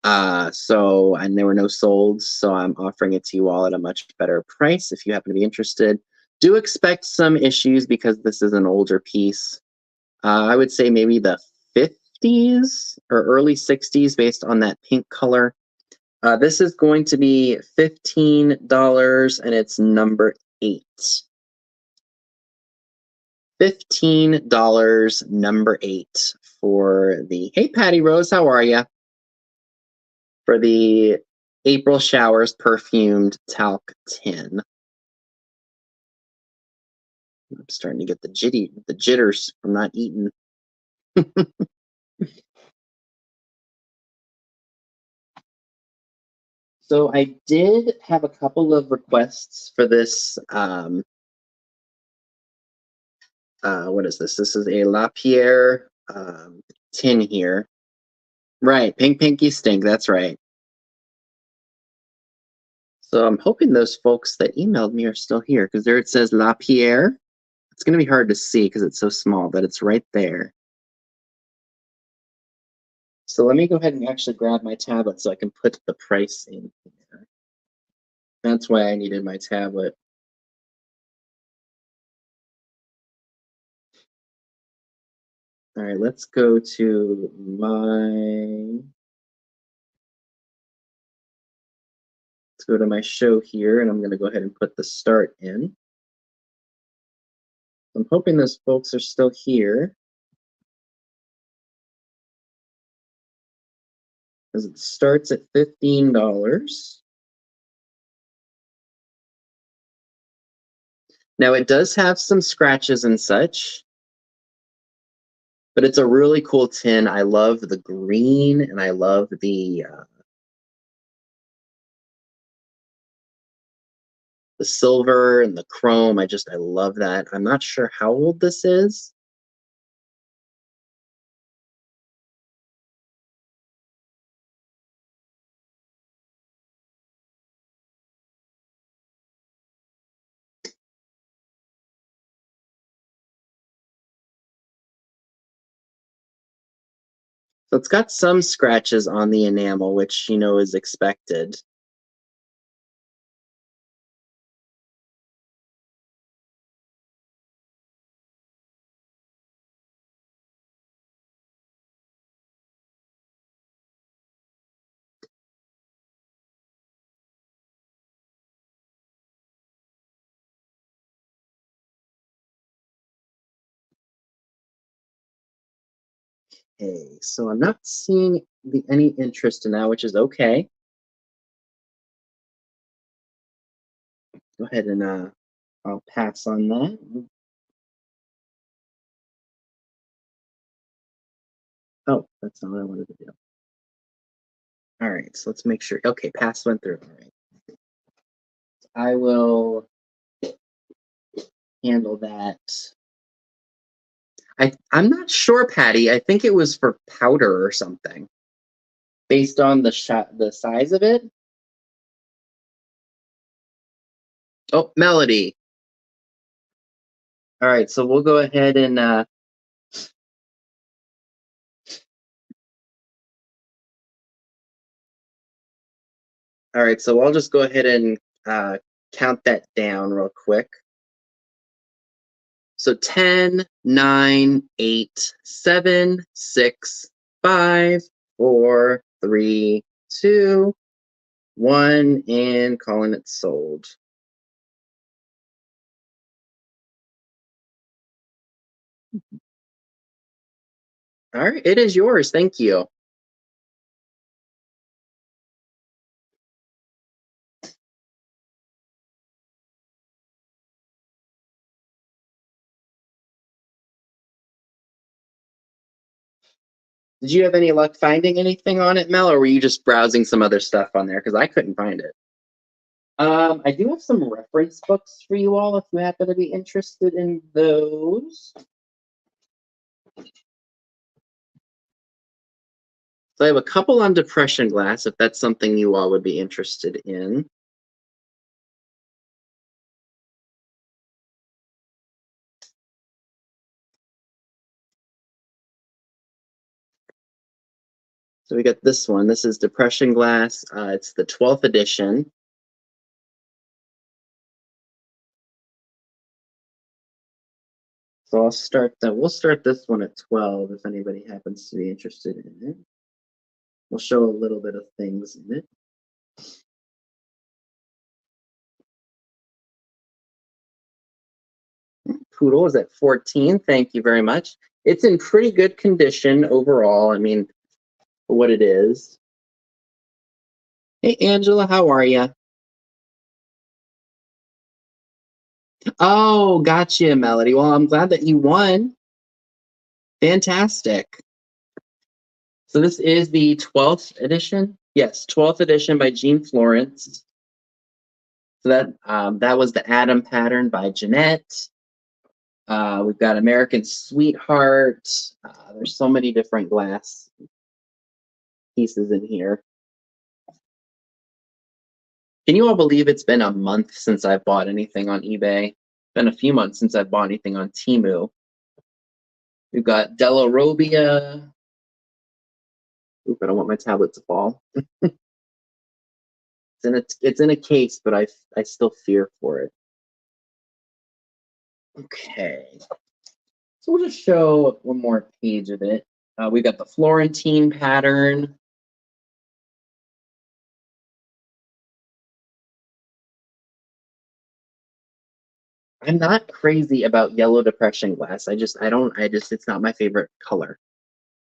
And there were no solds, so I'm offering it to you all at a much better price if you happen to be interested. Do expect some issues because this is an older piece. I would say maybe the 50s or early 60s based on that pink color. This is going to be $15 and it's number 8. $15, number 8 for the, hey Patty Rose, how are you? For the April Showers perfumed talc tin. I'm starting to get the jitters from not eating. So I did have a couple of requests for this. What is this? This is a La Pierre tin here. Right, Pink Pinky Stink, that's right. So I'm hoping those folks that emailed me are still here because there it says La Pierre. It's going to be hard to see because it's so small, but it's right there. So let me go ahead and actually grab my tablet so I can put the price in here. That's why I needed my tablet. All right, let's go to my show here, and I'm going to go ahead and put the start in. I'm hoping those folks are still here, because it starts at $15. Now it does have some scratches and such, but it's a really cool tin. I love the green and I love the silver and the chrome. I love that. I'm not sure how old this is. So it's got some scratches on the enamel, which is expected. Okay, so I'm not seeing any interest in that, which is okay. Go ahead and I'll pass on that. Oh, that's not what I wanted to do. All right, so let's make sure. Okay, pass went through. All right. I will handle that. I'm not sure, Patty. I think it was for powder or something, based on the size of it. Oh, Melody. All right, so we'll go ahead and All right, so I'll just go ahead and count that down real quick. So 10, 9, 8, 7, 6, 5, 4, 3, 2, 1, and calling it sold. All right, it is yours. Thank you. Did you have any luck finding anything on it, Mel, or were you just browsing some other stuff on there? Because I couldn't find it. I do have some reference books for you all if you happen to be interested in those. So I have a couple on depression glass, if that's something you all would be interested in. So we got this one. This is depression glass. It's the 12th edition. So I'll start that. We'll start this one at 12 if anybody happens to be interested in it. We'll show a little bit of things in it. Poodle is at 14. Thank you very much. It's in pretty good condition overall. I mean, for what it is. Hey, Angela, how are you? Oh, gotcha, Melody. Well, I'm glad that you won. Fantastic. So this is the 12th edition. Yes, 12th edition by Jean Florence. So that was the Atom pattern by Jeanette. We've got American Sweetheart. There's so many different glass pieces in here. Can you all believe it's been a month since I've bought anything on eBay? It's been a few months since I've bought anything on Temu. We've got Della Robbia. Oop, I don't want my tablet to fall. It's in a case, but I still fear for it. Okay. So we'll just show one more page of it. We've got the Florentine pattern. I'm not crazy about yellow depression glass. It's not my favorite color.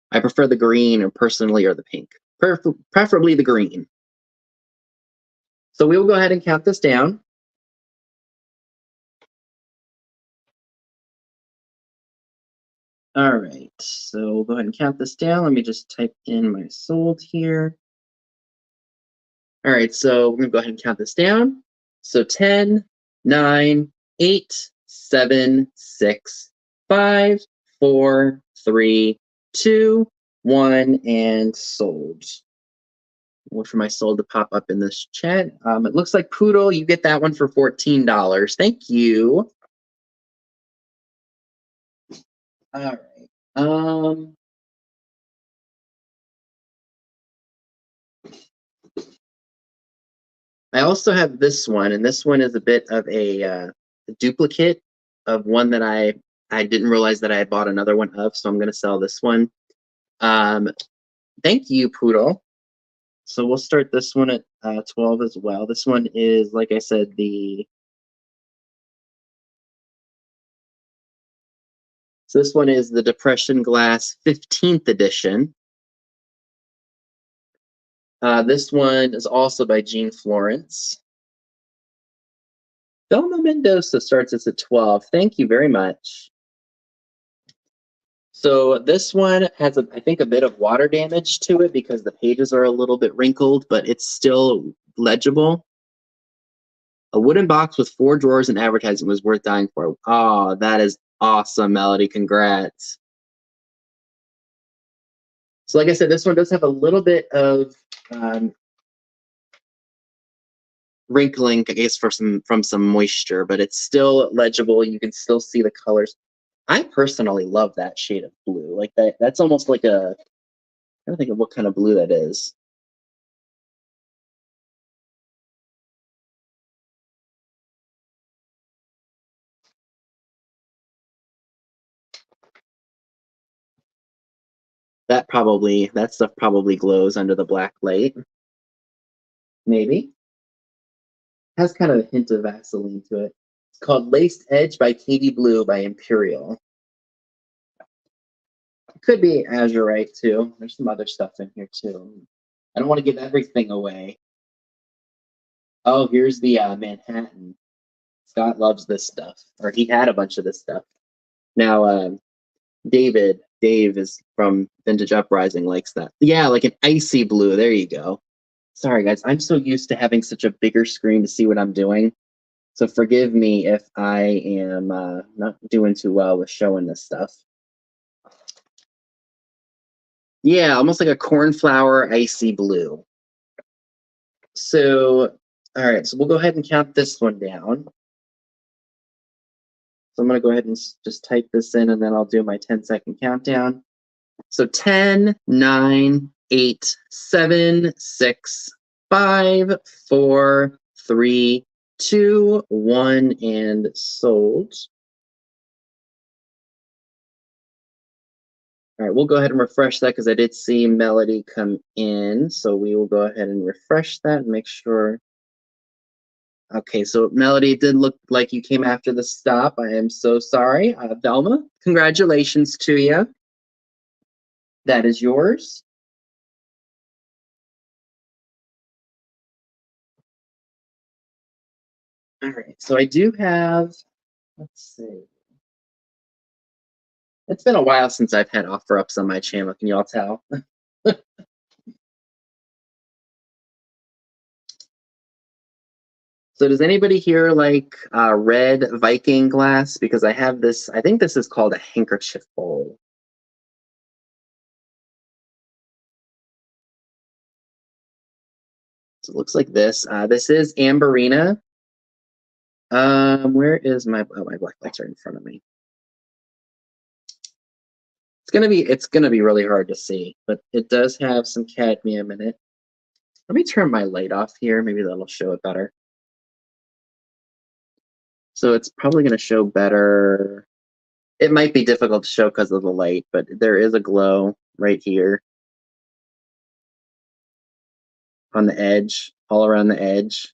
I prefer the green or the pink. Preferably the green. So we will go ahead and count this down. All right, so we'll go ahead and count this down. Let me just type in my sold here. All right, so we're gonna go ahead and count this down. So 10, 9, 8, 7, 6, 5, 4, 3, 2, 1, and sold. Wait for my sold to pop up in this chat. It looks like Poodle, you get that one for $14. Thank you. All right. I also have this one, and this one is a bit of a duplicate of one that I didn't realize that I had bought another one of, so I'm going to sell this one. Thank you, Poodle. So we'll start this one at 12 as well. This one is, like I said, so this one is the Depression Glass 15th edition. This one is also by Jean Florence. Thelma Mendoza starts us at 12. Thank you very much. So this one has, I think, a bit of water damage to it because the pages are a little bit wrinkled, but it's still legible. A wooden box with 4 drawers and advertising was worth dying for. Oh, that is awesome, Melody. Congrats. So like I said, this one does have a little bit of wrinkling, I guess, from some moisture, but it's still legible. You can still see the colors. I personally love that shade of blue. Like that's almost like I don't think of what kind of blue that is. That stuff probably glows under the black light. Maybe. Has kind of a hint of Vaseline to it. It's called Laced Edge by Katie Blue by Imperial. It could be Azurite too. There's some other stuff in here too. I don't want to give everything away. Oh, here's the Manhattan. Scott loves this stuff, or he had a bunch of this stuff. Now, Dave is from Vintage Uprising, likes that. Yeah, like an icy blue. There you go. Sorry, guys. I'm so used to having such a bigger screen to see what I'm doing. So forgive me if I am not doing too well with showing this stuff. Yeah, almost like a cornflower icy blue. So, all right, so we'll go ahead and count this one down. So I'm going to go ahead and just type this in, and then I'll do my 10-second countdown. So 10, 9, 8, 7, 6, 5, 4, 3, 2, 1, and sold. All right, we'll go ahead and refresh that because I did see Melody come in. So we will go ahead and refresh that and make sure. Okay, so Melody, it did look like you came after the stop. I am so sorry. Velma, congratulations to you. That is yours. All right, so I do have, let's see. It's been a while since I've had offer ups on my channel. Can y'all tell? So does anybody here like red Viking glass? Because I have this, I think this is called a handkerchief bowl. So it looks like this. This is Amberina. Where is my my black lights are in front of me. It's gonna be really hard to see, but it does have some cadmium in it. Let me turn my light off here. Maybe that'll show it better. So it's probably gonna show better. It might be difficult to show because of the light, but there is a glow right here on the edge, all around the edge.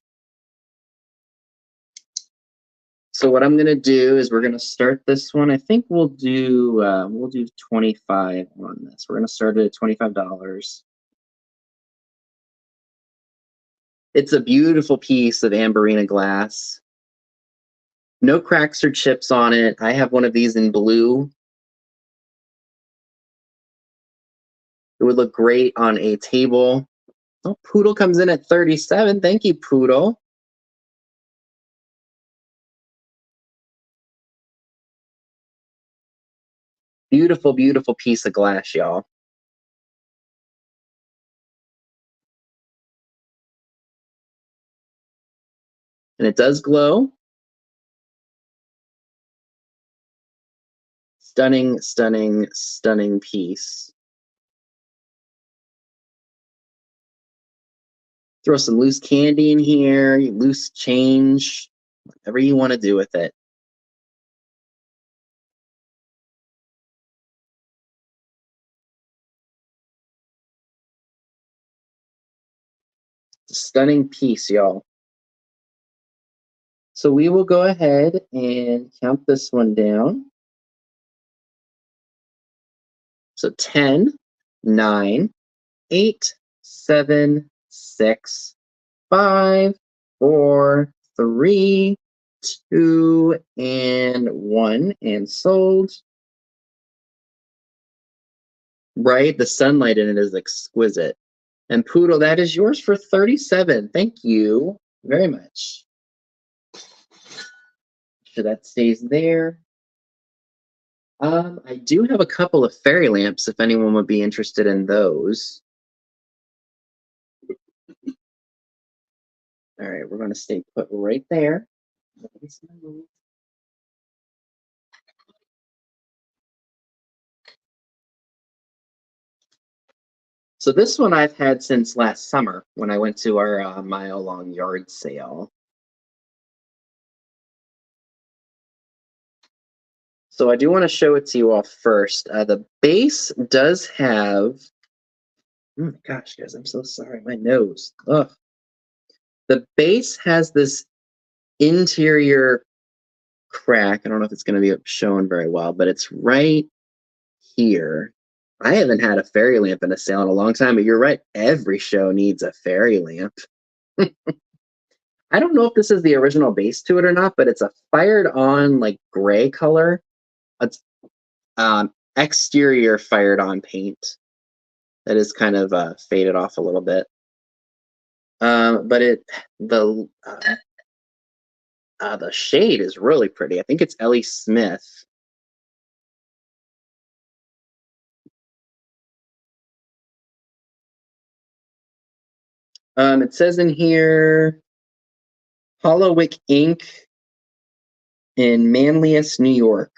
So what I'm gonna do is we're gonna start this one. I think we'll do 25 on this. We're gonna start it at $25. It's a beautiful piece of Amberina glass. No cracks or chips on it. I have one of these in blue. It would look great on a table. Oh, Poodle comes in at 37. Thank you, Poodle. Beautiful, beautiful piece of glass, y'all. And it does glow. Stunning, stunning, stunning piece. Throw some loose candy in here, loose change, whatever you want to do with it. It's a stunning piece, y'all. So we will go ahead and count this one down. So 10, 9, 8, 7, 6, 5, 4, 3, 2, and 1, and sold. Right? The sunlight in it is exquisite. And Poodle, that is yours for 37. Thank you very much. So that stays there. I do have a couple of fairy lamps if anyone would be interested in those. All right, we're going to stay put right there. So this one I've had since last summer when I went to our mile-long yard sale. So I do want to show it to you all first. The base does have. Oh my gosh, guys, I'm so sorry. My nose. Ugh. The base has this interior crack. I don't know if it's going to be shown very well, but it's right here. I haven't had a fairy lamp in a sale in a long time, but you're right. Every show needs a fairy lamp. I don't know if this is the original base to it or not, but it's a fired on like gray color. It's exterior fired on paint that is kind of faded off a little bit. But the shade is really pretty. I think it's Ellie Smith. It says in here, Hollowick Ink in Manlius, New York.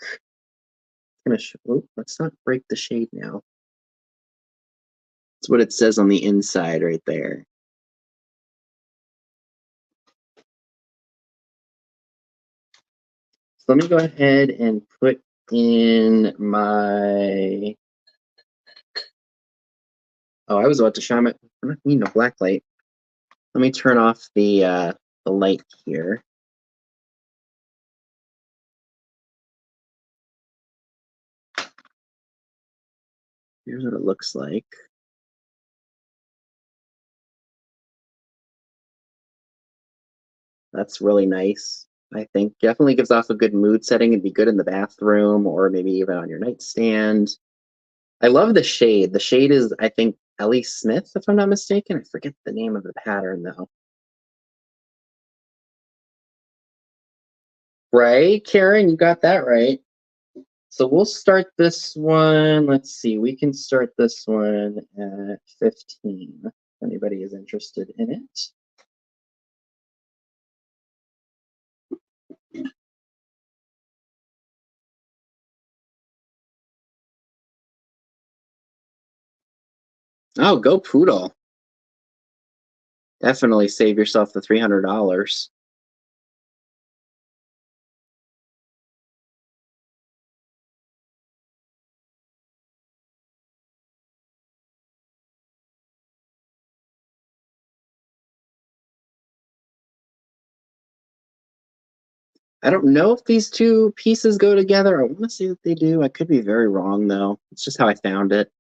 Let's not break the shade now. That's what it says on the inside right there. So let me go ahead and put in my. Oh, I was about to shine my. I'm not needing a black light. Let me turn off the light here. Here's what it looks like. That's really nice. I think definitely gives off a good mood setting. It'd be good in the bathroom or maybe even on your nightstand. I love the shade. The shade is, I think, Ellie Smith, if I'm not mistaken. I forget the name of the pattern though. Right, Karen, you got that right. So we'll start this one. Let's see, we can start this one at 15 if anybody is interested in it. Oh, go Poodle. Definitely save yourself the $300. I don't know if these two pieces go together. I want to say that they do. I could be very wrong, though. It's just how I found it.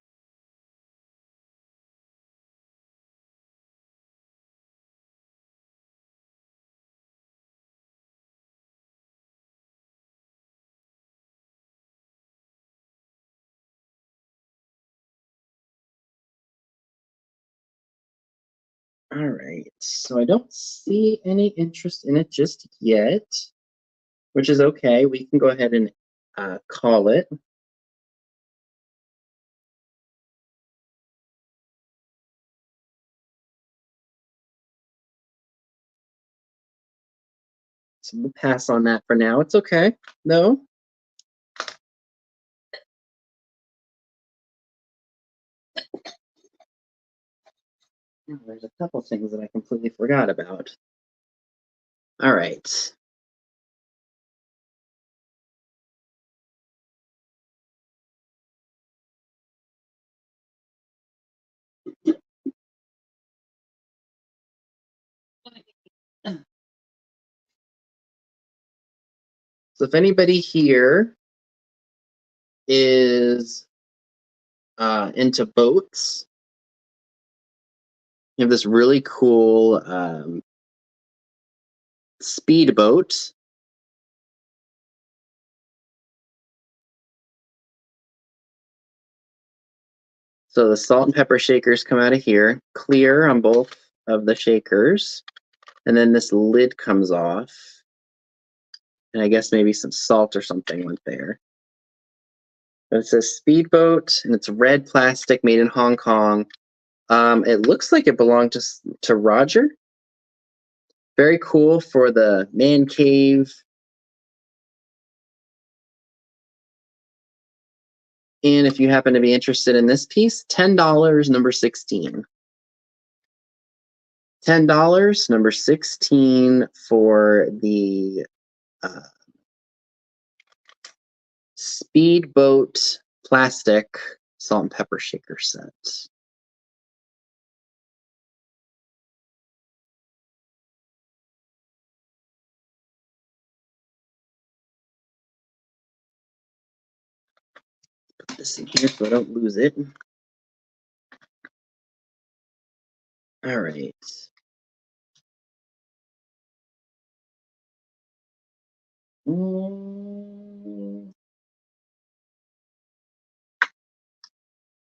All right. So I don't see any interest in it just yet, which is okay. We can go ahead and call it. So we'll pass on that for now. It's okay. No. There's a couple things that I completely forgot about. All right. So if anybody here is into boats, you have this really cool speedboat. So the salt and pepper shakers come out of here, clear on both of the shakers. And then this lid comes off. And I guess maybe some salt or something went there. But it says speedboat, and it's red plastic made in Hong Kong. It looks like it belonged to Roger. Very cool for the man cave. And if you happen to be interested in this piece, $10, number 16. $10, number 16 for the Speedboat plastic salt and pepper shaker set. Put this in here so I don't lose it. All right.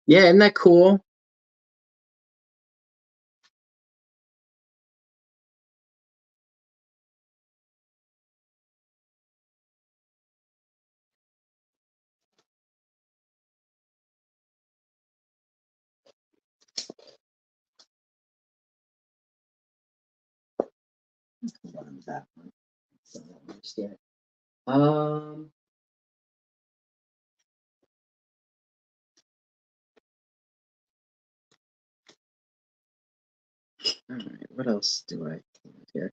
Yeah, isn't that cool? That one. So I don't understand. All right, what else do I have here?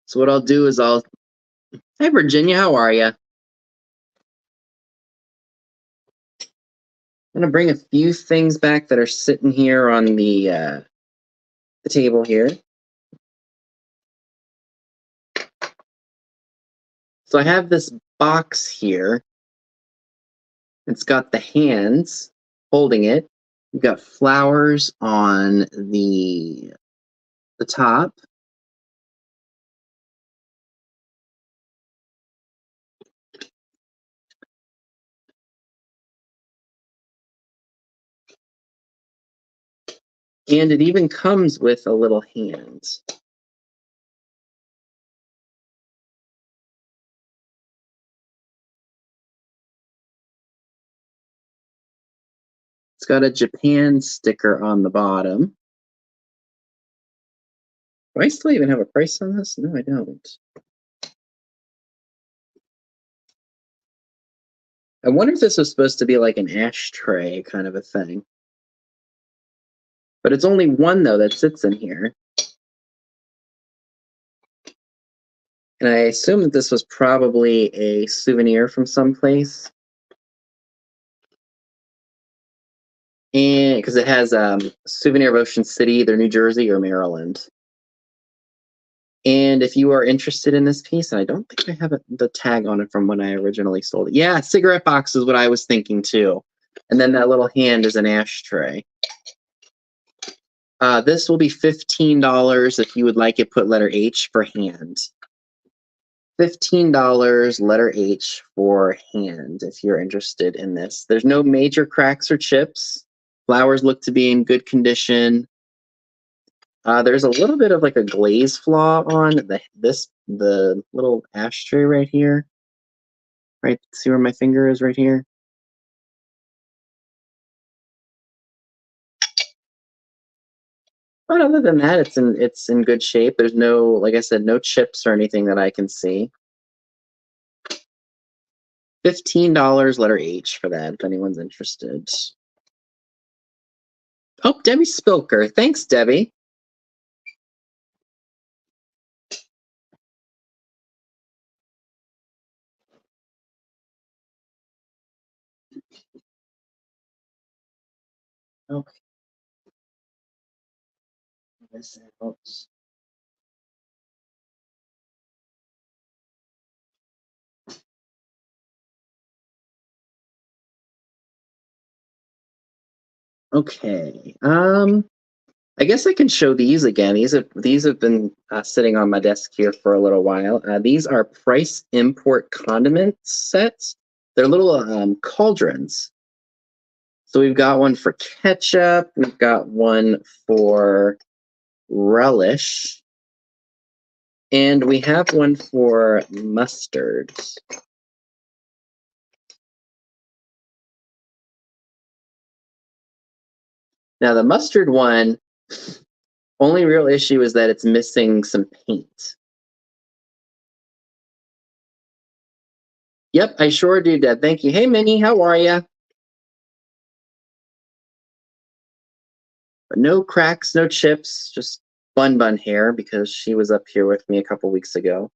So what I'll do is Hi Virginia, how are you? I'm gonna bring a few things back that are sitting here on the table here. So I have this box here. It's got the hands holding it. We've got flowers on the top. And it even comes with a little hand. It's got a Japan sticker on the bottom. Do I still even have a price on this? No, I don't. I wonder if this was supposed to be like an ashtray kind of a thing. But it's only one, though, that sits in here. And I assume that this was probably a souvenir from someplace. And because it has souvenir of Ocean City, either New Jersey or Maryland. And if you are interested in this piece, and I don't think I have the tag on it from when I originally sold it. Yeah, cigarette box is what I was thinking too. And then that little hand is an ashtray. This will be $15 if you would like it. Put letter H for hand. $15, letter H for hand, if you're interested in this. There's no major cracks or chips. Flowers look to be in good condition. There's a little bit of like a glaze flaw on the little ashtray right here. Right, see where my finger is right here? But other than that, it's in good shape. There's no, like I said, no chips or anything that I can see. $15, letter H for that, if anyone's interested. Oh, Debbie Spilker. Thanks, Debbie. Okay. This helps. Okay. I guess I can show these again. These have been sitting on my desk here for a little while. These are Price Import condiment sets. They're little cauldrons. So we've got one for ketchup. We've got one for relish. And we have one for mustard. Now the mustard one, only real issue is that it's missing some paint. Yep, I sure do, Deb. Thank you. Hey, Minnie, how are you? But no cracks, no chips, just Bun hair because she was up here with me a couple weeks ago.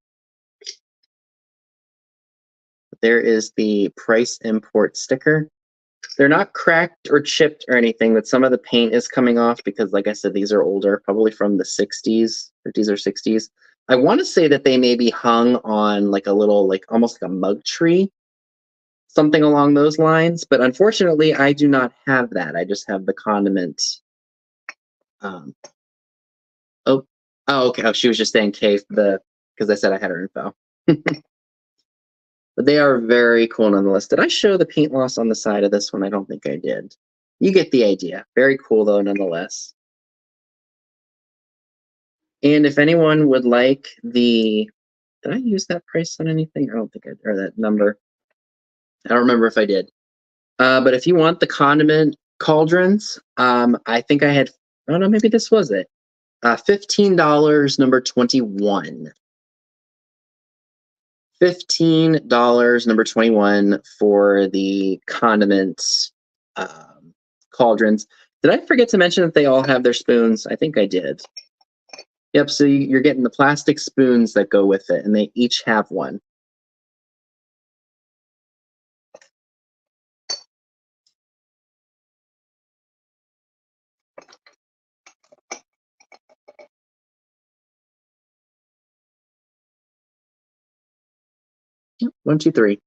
There is the price import sticker. They're not cracked or chipped or anything, but some of the paint is coming off because, like I said, these are older, probably from the 60s, 50s or 60s. I want to say that they may be hung on like a little, like almost like a mug tree, something along those lines. But unfortunately, I do not have that. I just have the condiment. Oh, okay. Oh, she was just saying K because I said I had her info. But they are very cool nonetheless. Did I show the paint loss on the side of this one? I don't think I did. You get the idea. Very cool though, nonetheless. And if anyone would like did I use that price on anything? I don't think or that number. I don't remember if I did. But if you want the condiment cauldrons, I think I had, I don't know, maybe this was it. $15, number 21. $15, number 21 for the condiments cauldrons. Did I forget to mention that they all have their spoons? I think I did. Yep, so you're getting the plastic spoons that go with it, and they each have one. Yep, 1, 2, 3.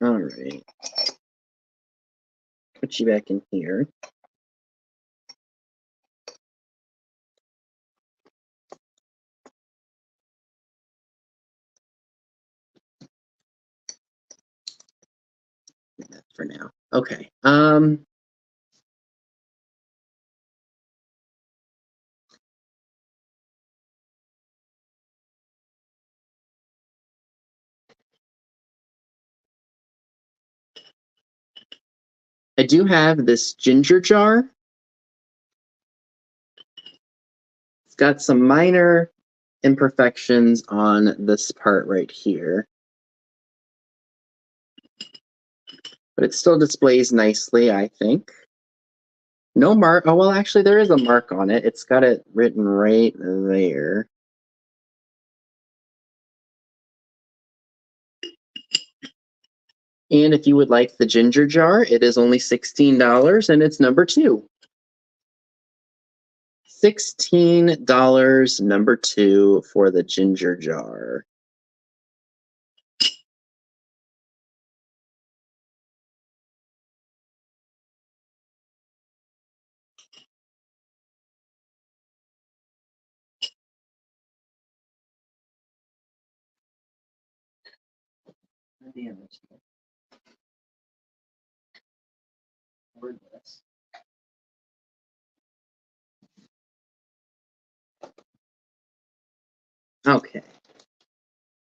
All right. Put you back in here. That for now. Okay. I do have this ginger jar. It's got some minor imperfections on this part right here, but it still displays nicely, I think. No mark. Oh, well, actually, there is a mark on it. It's got it written right there. And if you would like the ginger jar, it is only $16 and it's number 2. $16, number 2 for the ginger jar. Okay.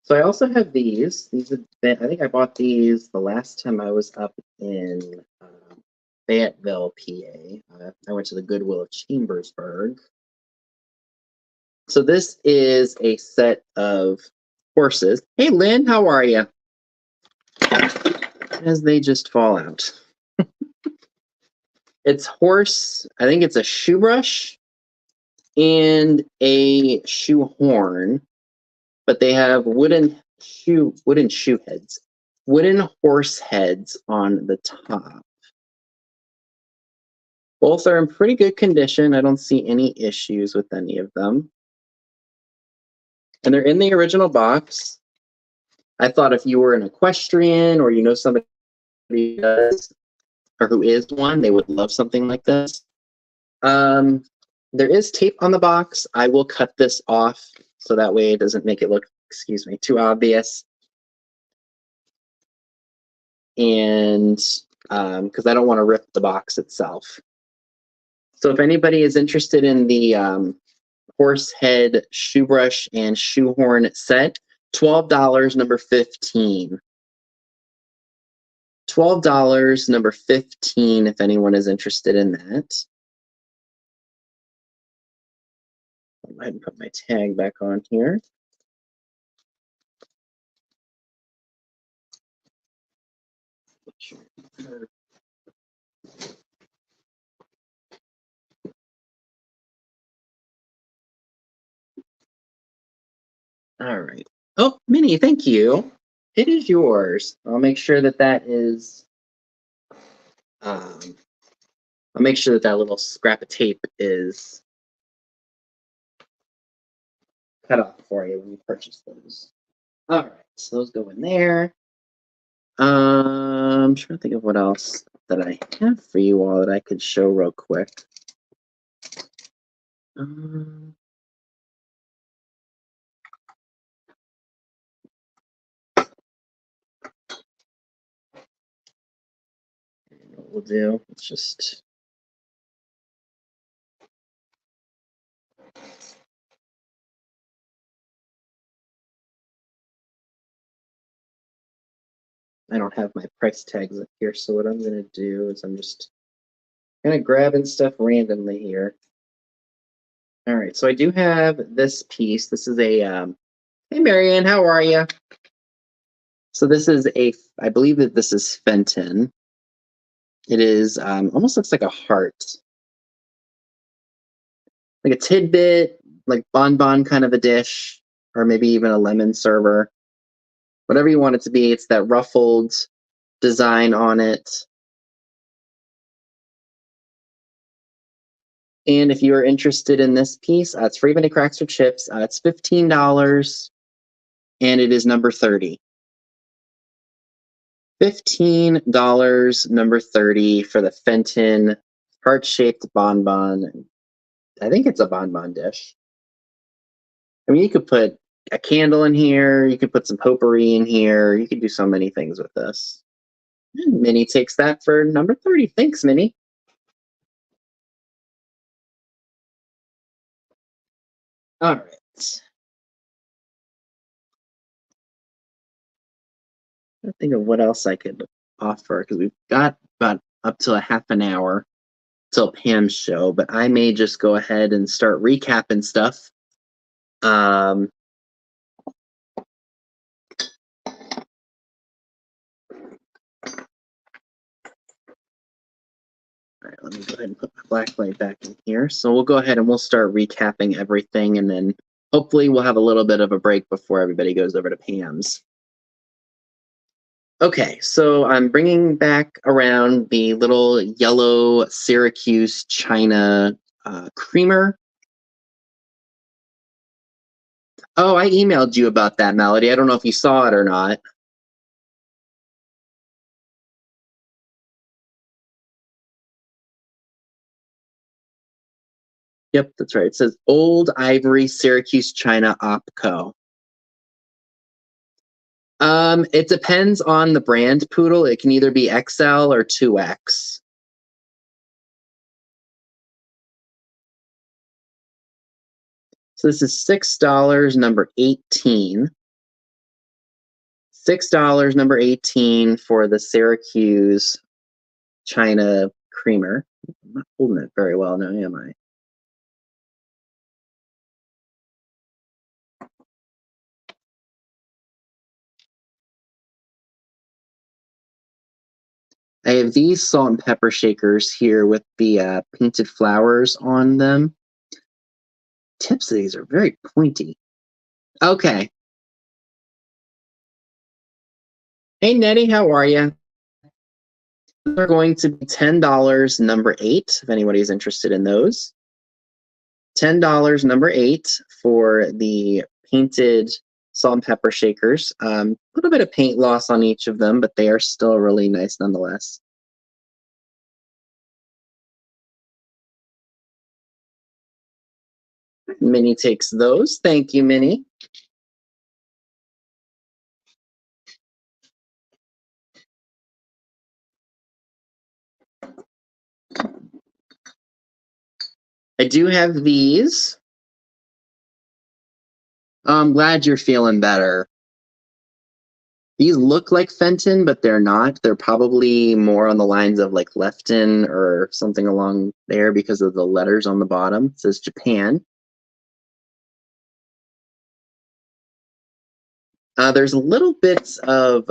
So I also have these. These have been, I think I bought these the last time I was up in Fayetteville, PA. I went to the Goodwill of Chambersburg. So this is a set of horses. Hey, Lynn, how are you? As they just fall out. It's horse, I think it's a shoe brush and a shoe horn, but they have wooden shoe heads, wooden horse heads on the top. Both are in pretty good condition. I don't see any issues with any of them. And they're in the original box. I thought if you were an equestrian or you know somebody who does or who is one, they would love something like this. There is tape on the box. I will cut this off so that way it doesn't make it look, excuse me, too obvious. And because I don't want to rip the box itself. So if anybody is interested in the horse head shoe brush and shoehorn set, $12, number 15. $12, number 15, if anyone is interested in that. I'll go ahead and put my tag back on here. All right. Oh, Minnie, thank you. It is yours. I'll make sure that that is. Um, I'll make sure that that little scrap of tape is cut off for you when you purchase those. All right, so those go in there. I'm trying to think of what else that I have for you all that I could show real quick. What we'll do, it's just. I don't have my price tags up here, so what I'm going to do is I'm just kind of grabbing stuff randomly here. All right, so I do have this piece. This is a, hey Marianne, how are you? So this is a, I believe that this is Fenton. It is, almost looks like a heart. Like a tidbit, like bonbon kind of a dish, or maybe even a lemon server. Whatever you want it to be, it's that ruffled design on it. And if you are interested in this piece, it's free Benny Cracks or Chips. It's $15, and it is number 30. $15, number 30 for the Fenton heart-shaped bonbon. I think it's a bonbon dish. I mean, you could put a candle in here. You could put some potpourri in here. You could do so many things with this. And Minnie takes that for number 30. Thanks, Minnie. All right. I think of what else I could offer because we've got about up to a half an hour till Pam's show, but I may just go ahead and start recapping stuff. All right, let me go ahead and put my black light back in here. So we'll go ahead and we'll start recapping everything, and then hopefully we'll have a little bit of a break before everybody goes over to Pam's. Okay, so I'm bringing back around the little yellow Syracuse China creamer. Oh, I emailed you about that, Melody. I don't know if you saw it or not. Yep, that's right. It says Old Ivory Syracuse China Opco. It depends on the brand poodle. It can either be XL or 2X. So this is $6, number 18. $6, number 18 for the Syracuse China creamer. I'm not holding it very well now, am I? I have these salt and pepper shakers here with the painted flowers on them. Tips of these are very pointy. Okay. Hey, Nettie, how are you? They're going to be $10, number 8, if anybody's interested in those. $10, number 8, for the painted salt and pepper shakers. A little bit of paint loss on each of them, but they are still really nice nonetheless. Minnie takes those. Thank you, Minnie. I do have these. I'm glad you're feeling better. These look like Fenton, but they're not. They're probably more on the lines of like Lefton or something along there because of the letters on the bottom. It says Japan. There's little bits of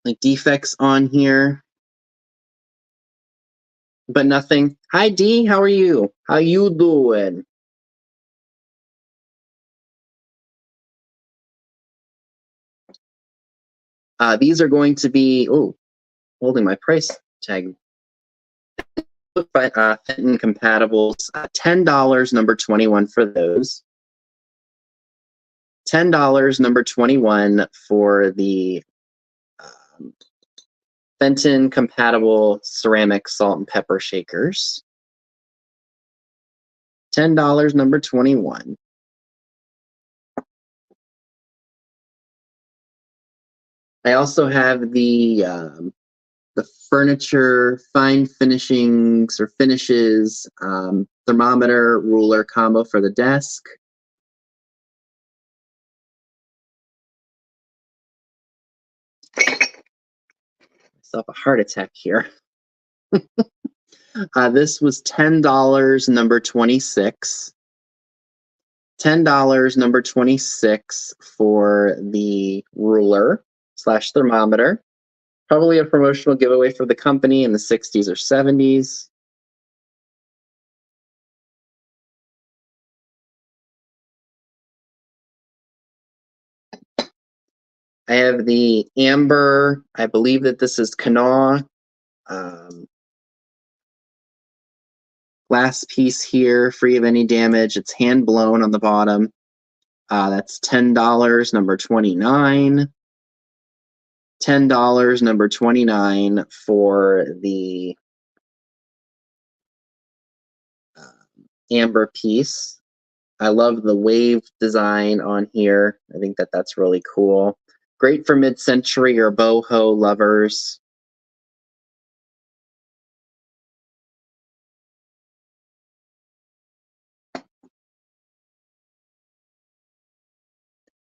like defects on here, but nothing. Hi D, how are you? How you doing? These are going to be, oh, holding my price tag. Fenton compatibles, $10, number 21 for those. $10, number 21 for the Fenton compatible ceramic salt and pepper shakers. $10, number 21. I also have the furniture fine finishings or finishes thermometer ruler combo for the desk. Myself a heart attack here. This was $10, number 26. $10, number 26 for the ruler / thermometer. Probably a promotional giveaway for the company in the 60s or 70s. I have the amber, I believe that this is Kanawha. Glass piece here, free of any damage. It's hand blown on the bottom. That's $10, number 29. $10, number 29 for the amber piece. I love the wave design on here. I think that that's really cool. Great for mid-century or boho lovers.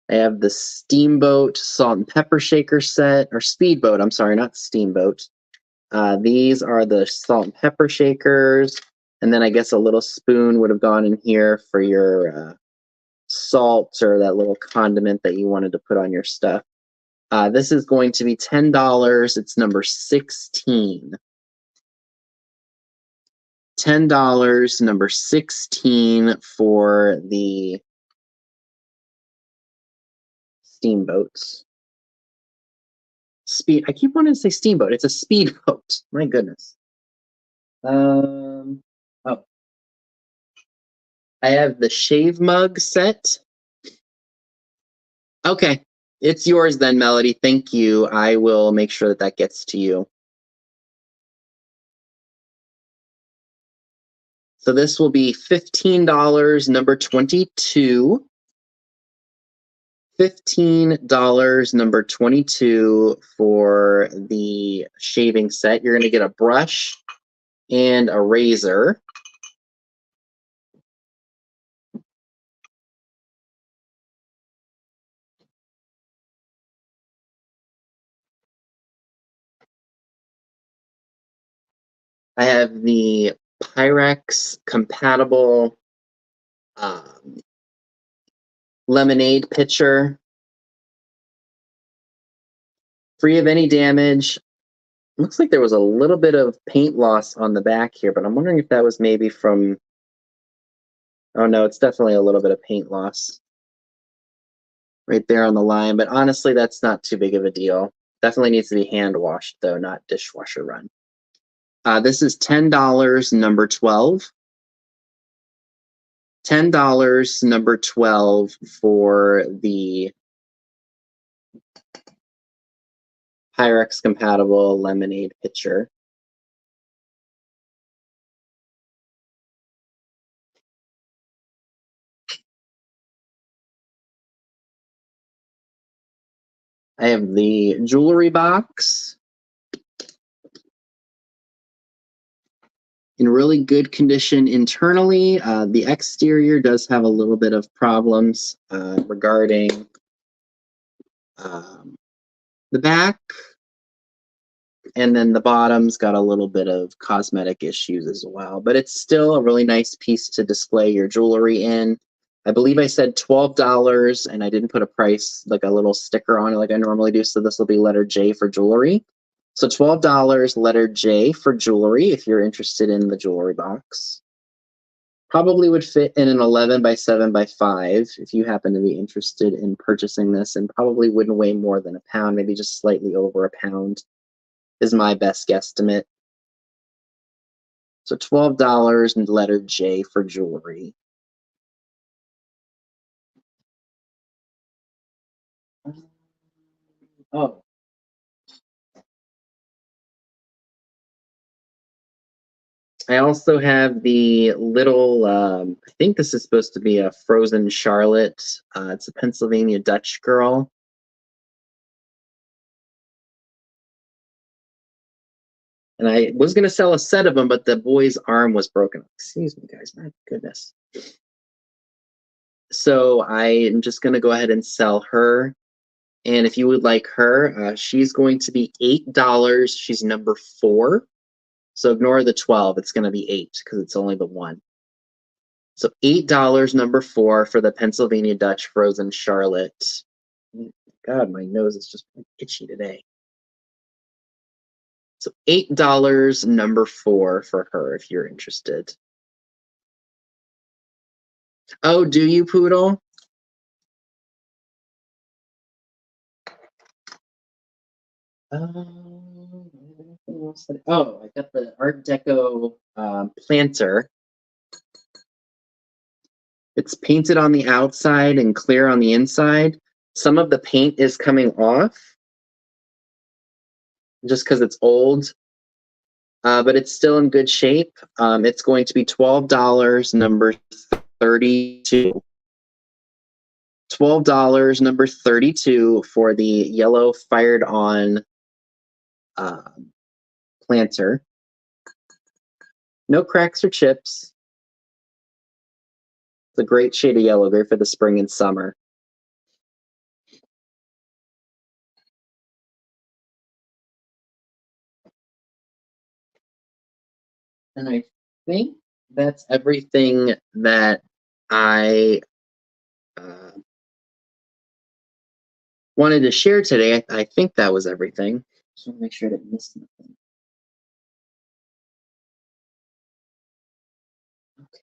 I have the Steamboat salt and pepper shaker set, or Speedboat, I'm sorry, not Steamboat. These are the salt and pepper shakers. And then I guess a little spoon would have gone in here for your salt or that little condiment that you wanted to put on your stuff. This is going to be $10. It's number 16. $10, number 16 for the steamboats. I keep wanting to say steamboat. It's a speedboat. My goodness. Oh. I have the shave mug set. Okay. It's yours then, Melody. Thank you. I will make sure that that gets to you. So this will be $15, number 22. $15, number 22 for the shaving set. You're going to get a brush and a razor. I have the Pyrex compatible lemonade pitcher. Free of any damage. Looks like there was a little bit of paint loss on the back here, but I'm wondering if that was maybe from... Oh no, it's definitely a little bit of paint loss right there on the line, but honestly, that's not too big of a deal. Definitely needs to be hand washed though, not dishwasher run. This is $10, number 12. $10, number 12 for the Pyrex compatible lemonade pitcher. I have the jewelry box in really good condition internally. The exterior does have a little bit of problems regarding the back, and then the bottom's got a little bit of cosmetic issues as well, but it's still a really nice piece to display your jewelry in. I believe I said $12, and I didn't put a price, like a little sticker on it like I normally do, so this will be letter J for jewelry. So $12, letter J for jewelry, if you're interested in the jewelry box. Probably would fit in an 11 by 7 by 5 if you happen to be interested in purchasing this, and probably wouldn't weigh more than a pound, maybe just slightly over a pound is my best guesstimate. So $12 and letter J for jewelry. Oh. I also have the little, I think this is supposed to be a frozen Charlotte. It's a Pennsylvania Dutch girl. And I was going to sell a set of them, but the boy's arm was broken. Excuse me, guys. My goodness. So I am just going to go ahead and sell her. And if you would like her, she's going to be $8. She's number 4. So ignore the 12. It's going to be 8 because it's only the 1. So $8, number 4 for the Pennsylvania Dutch frozen Charlotte. God, my nose is just itchy today. So $8, number 4 for her if you're interested. Oh, do you, Poodle? Oh, I got the Art Deco planter. It's painted on the outside and clear on the inside. Some of the paint is coming off just because it's old, but it's still in good shape. It's going to be $12, number 32. $12, number 32 for the yellow fired on planter. No cracks or chips. It's a great shade of yellow, great for the spring and summer. And I think that's everything that I wanted to share today. I think that was everything. Just want to make sure I didn't miss nothing.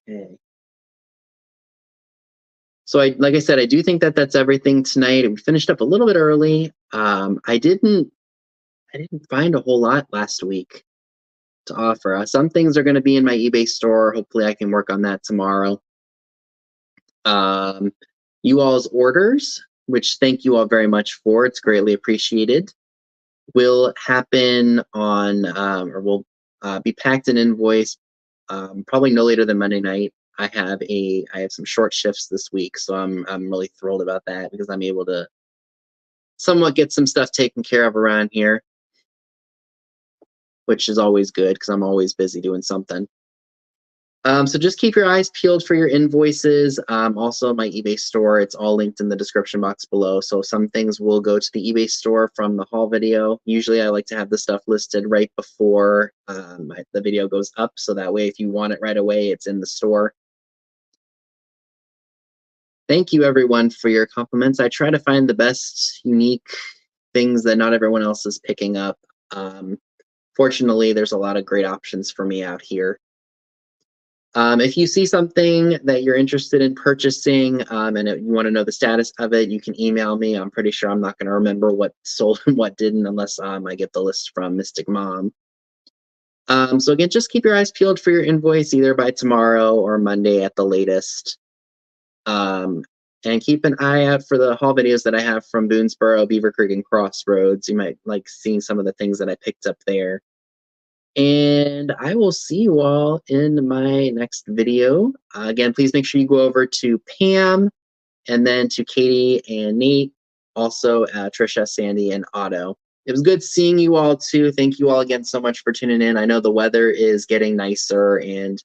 Okay. So like I said, I do think that that's everything tonight. We finished up a little bit early. I didn't find a whole lot last week to offer. Some things are going to be in my eBay store. Hopefully I can work on that tomorrow. You all's orders, which thank you all very much for. It's greatly appreciated. Will happen on, or will be packed and invoiced probably no later than Monday night. I have some short shifts this week, so I'm really thrilled about that because I'm able to somewhat get some stuff taken care of around here, which is always good because I'm always busy doing something. So just keep your eyes peeled for your invoices. Also, my eBay store, it's all linked in the description box below. So some things will go to the eBay store from the haul video. Usually I like to have the stuff listed right before the video goes up. So that way, if you want it right away, it's in the store. Thank you, everyone, for your compliments. I try to find the best, unique things that not everyone else is picking up. Fortunately, there's a lot of great options for me out here. If you see something that you're interested in purchasing and you want to know the status of it, you can email me. I'm pretty sure I'm not going to remember what sold and what didn't unless I get the list from Mystic Mom. So again, just keep your eyes peeled for your invoice either by tomorrow or Monday at the latest. And keep an eye out for the haul videos that I have from Boonesboro, Beaver Creek, and Crossroads. You might like seeing some of the things that I picked up there. And I will see you all in my next video. Again, please make sure you go over to Pam and then to Katie and Nate, also Trisha, Sandy, and Otto. It was good seeing you all too. Thank you all again so much for tuning in. I know the weather is getting nicer and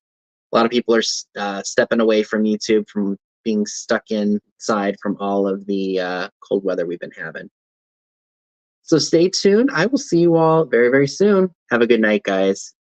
a lot of people are stepping away from YouTube from being stuck inside from all of the cold weather we've been having. So stay tuned. I will see you all very, very soon. Have a good night, guys.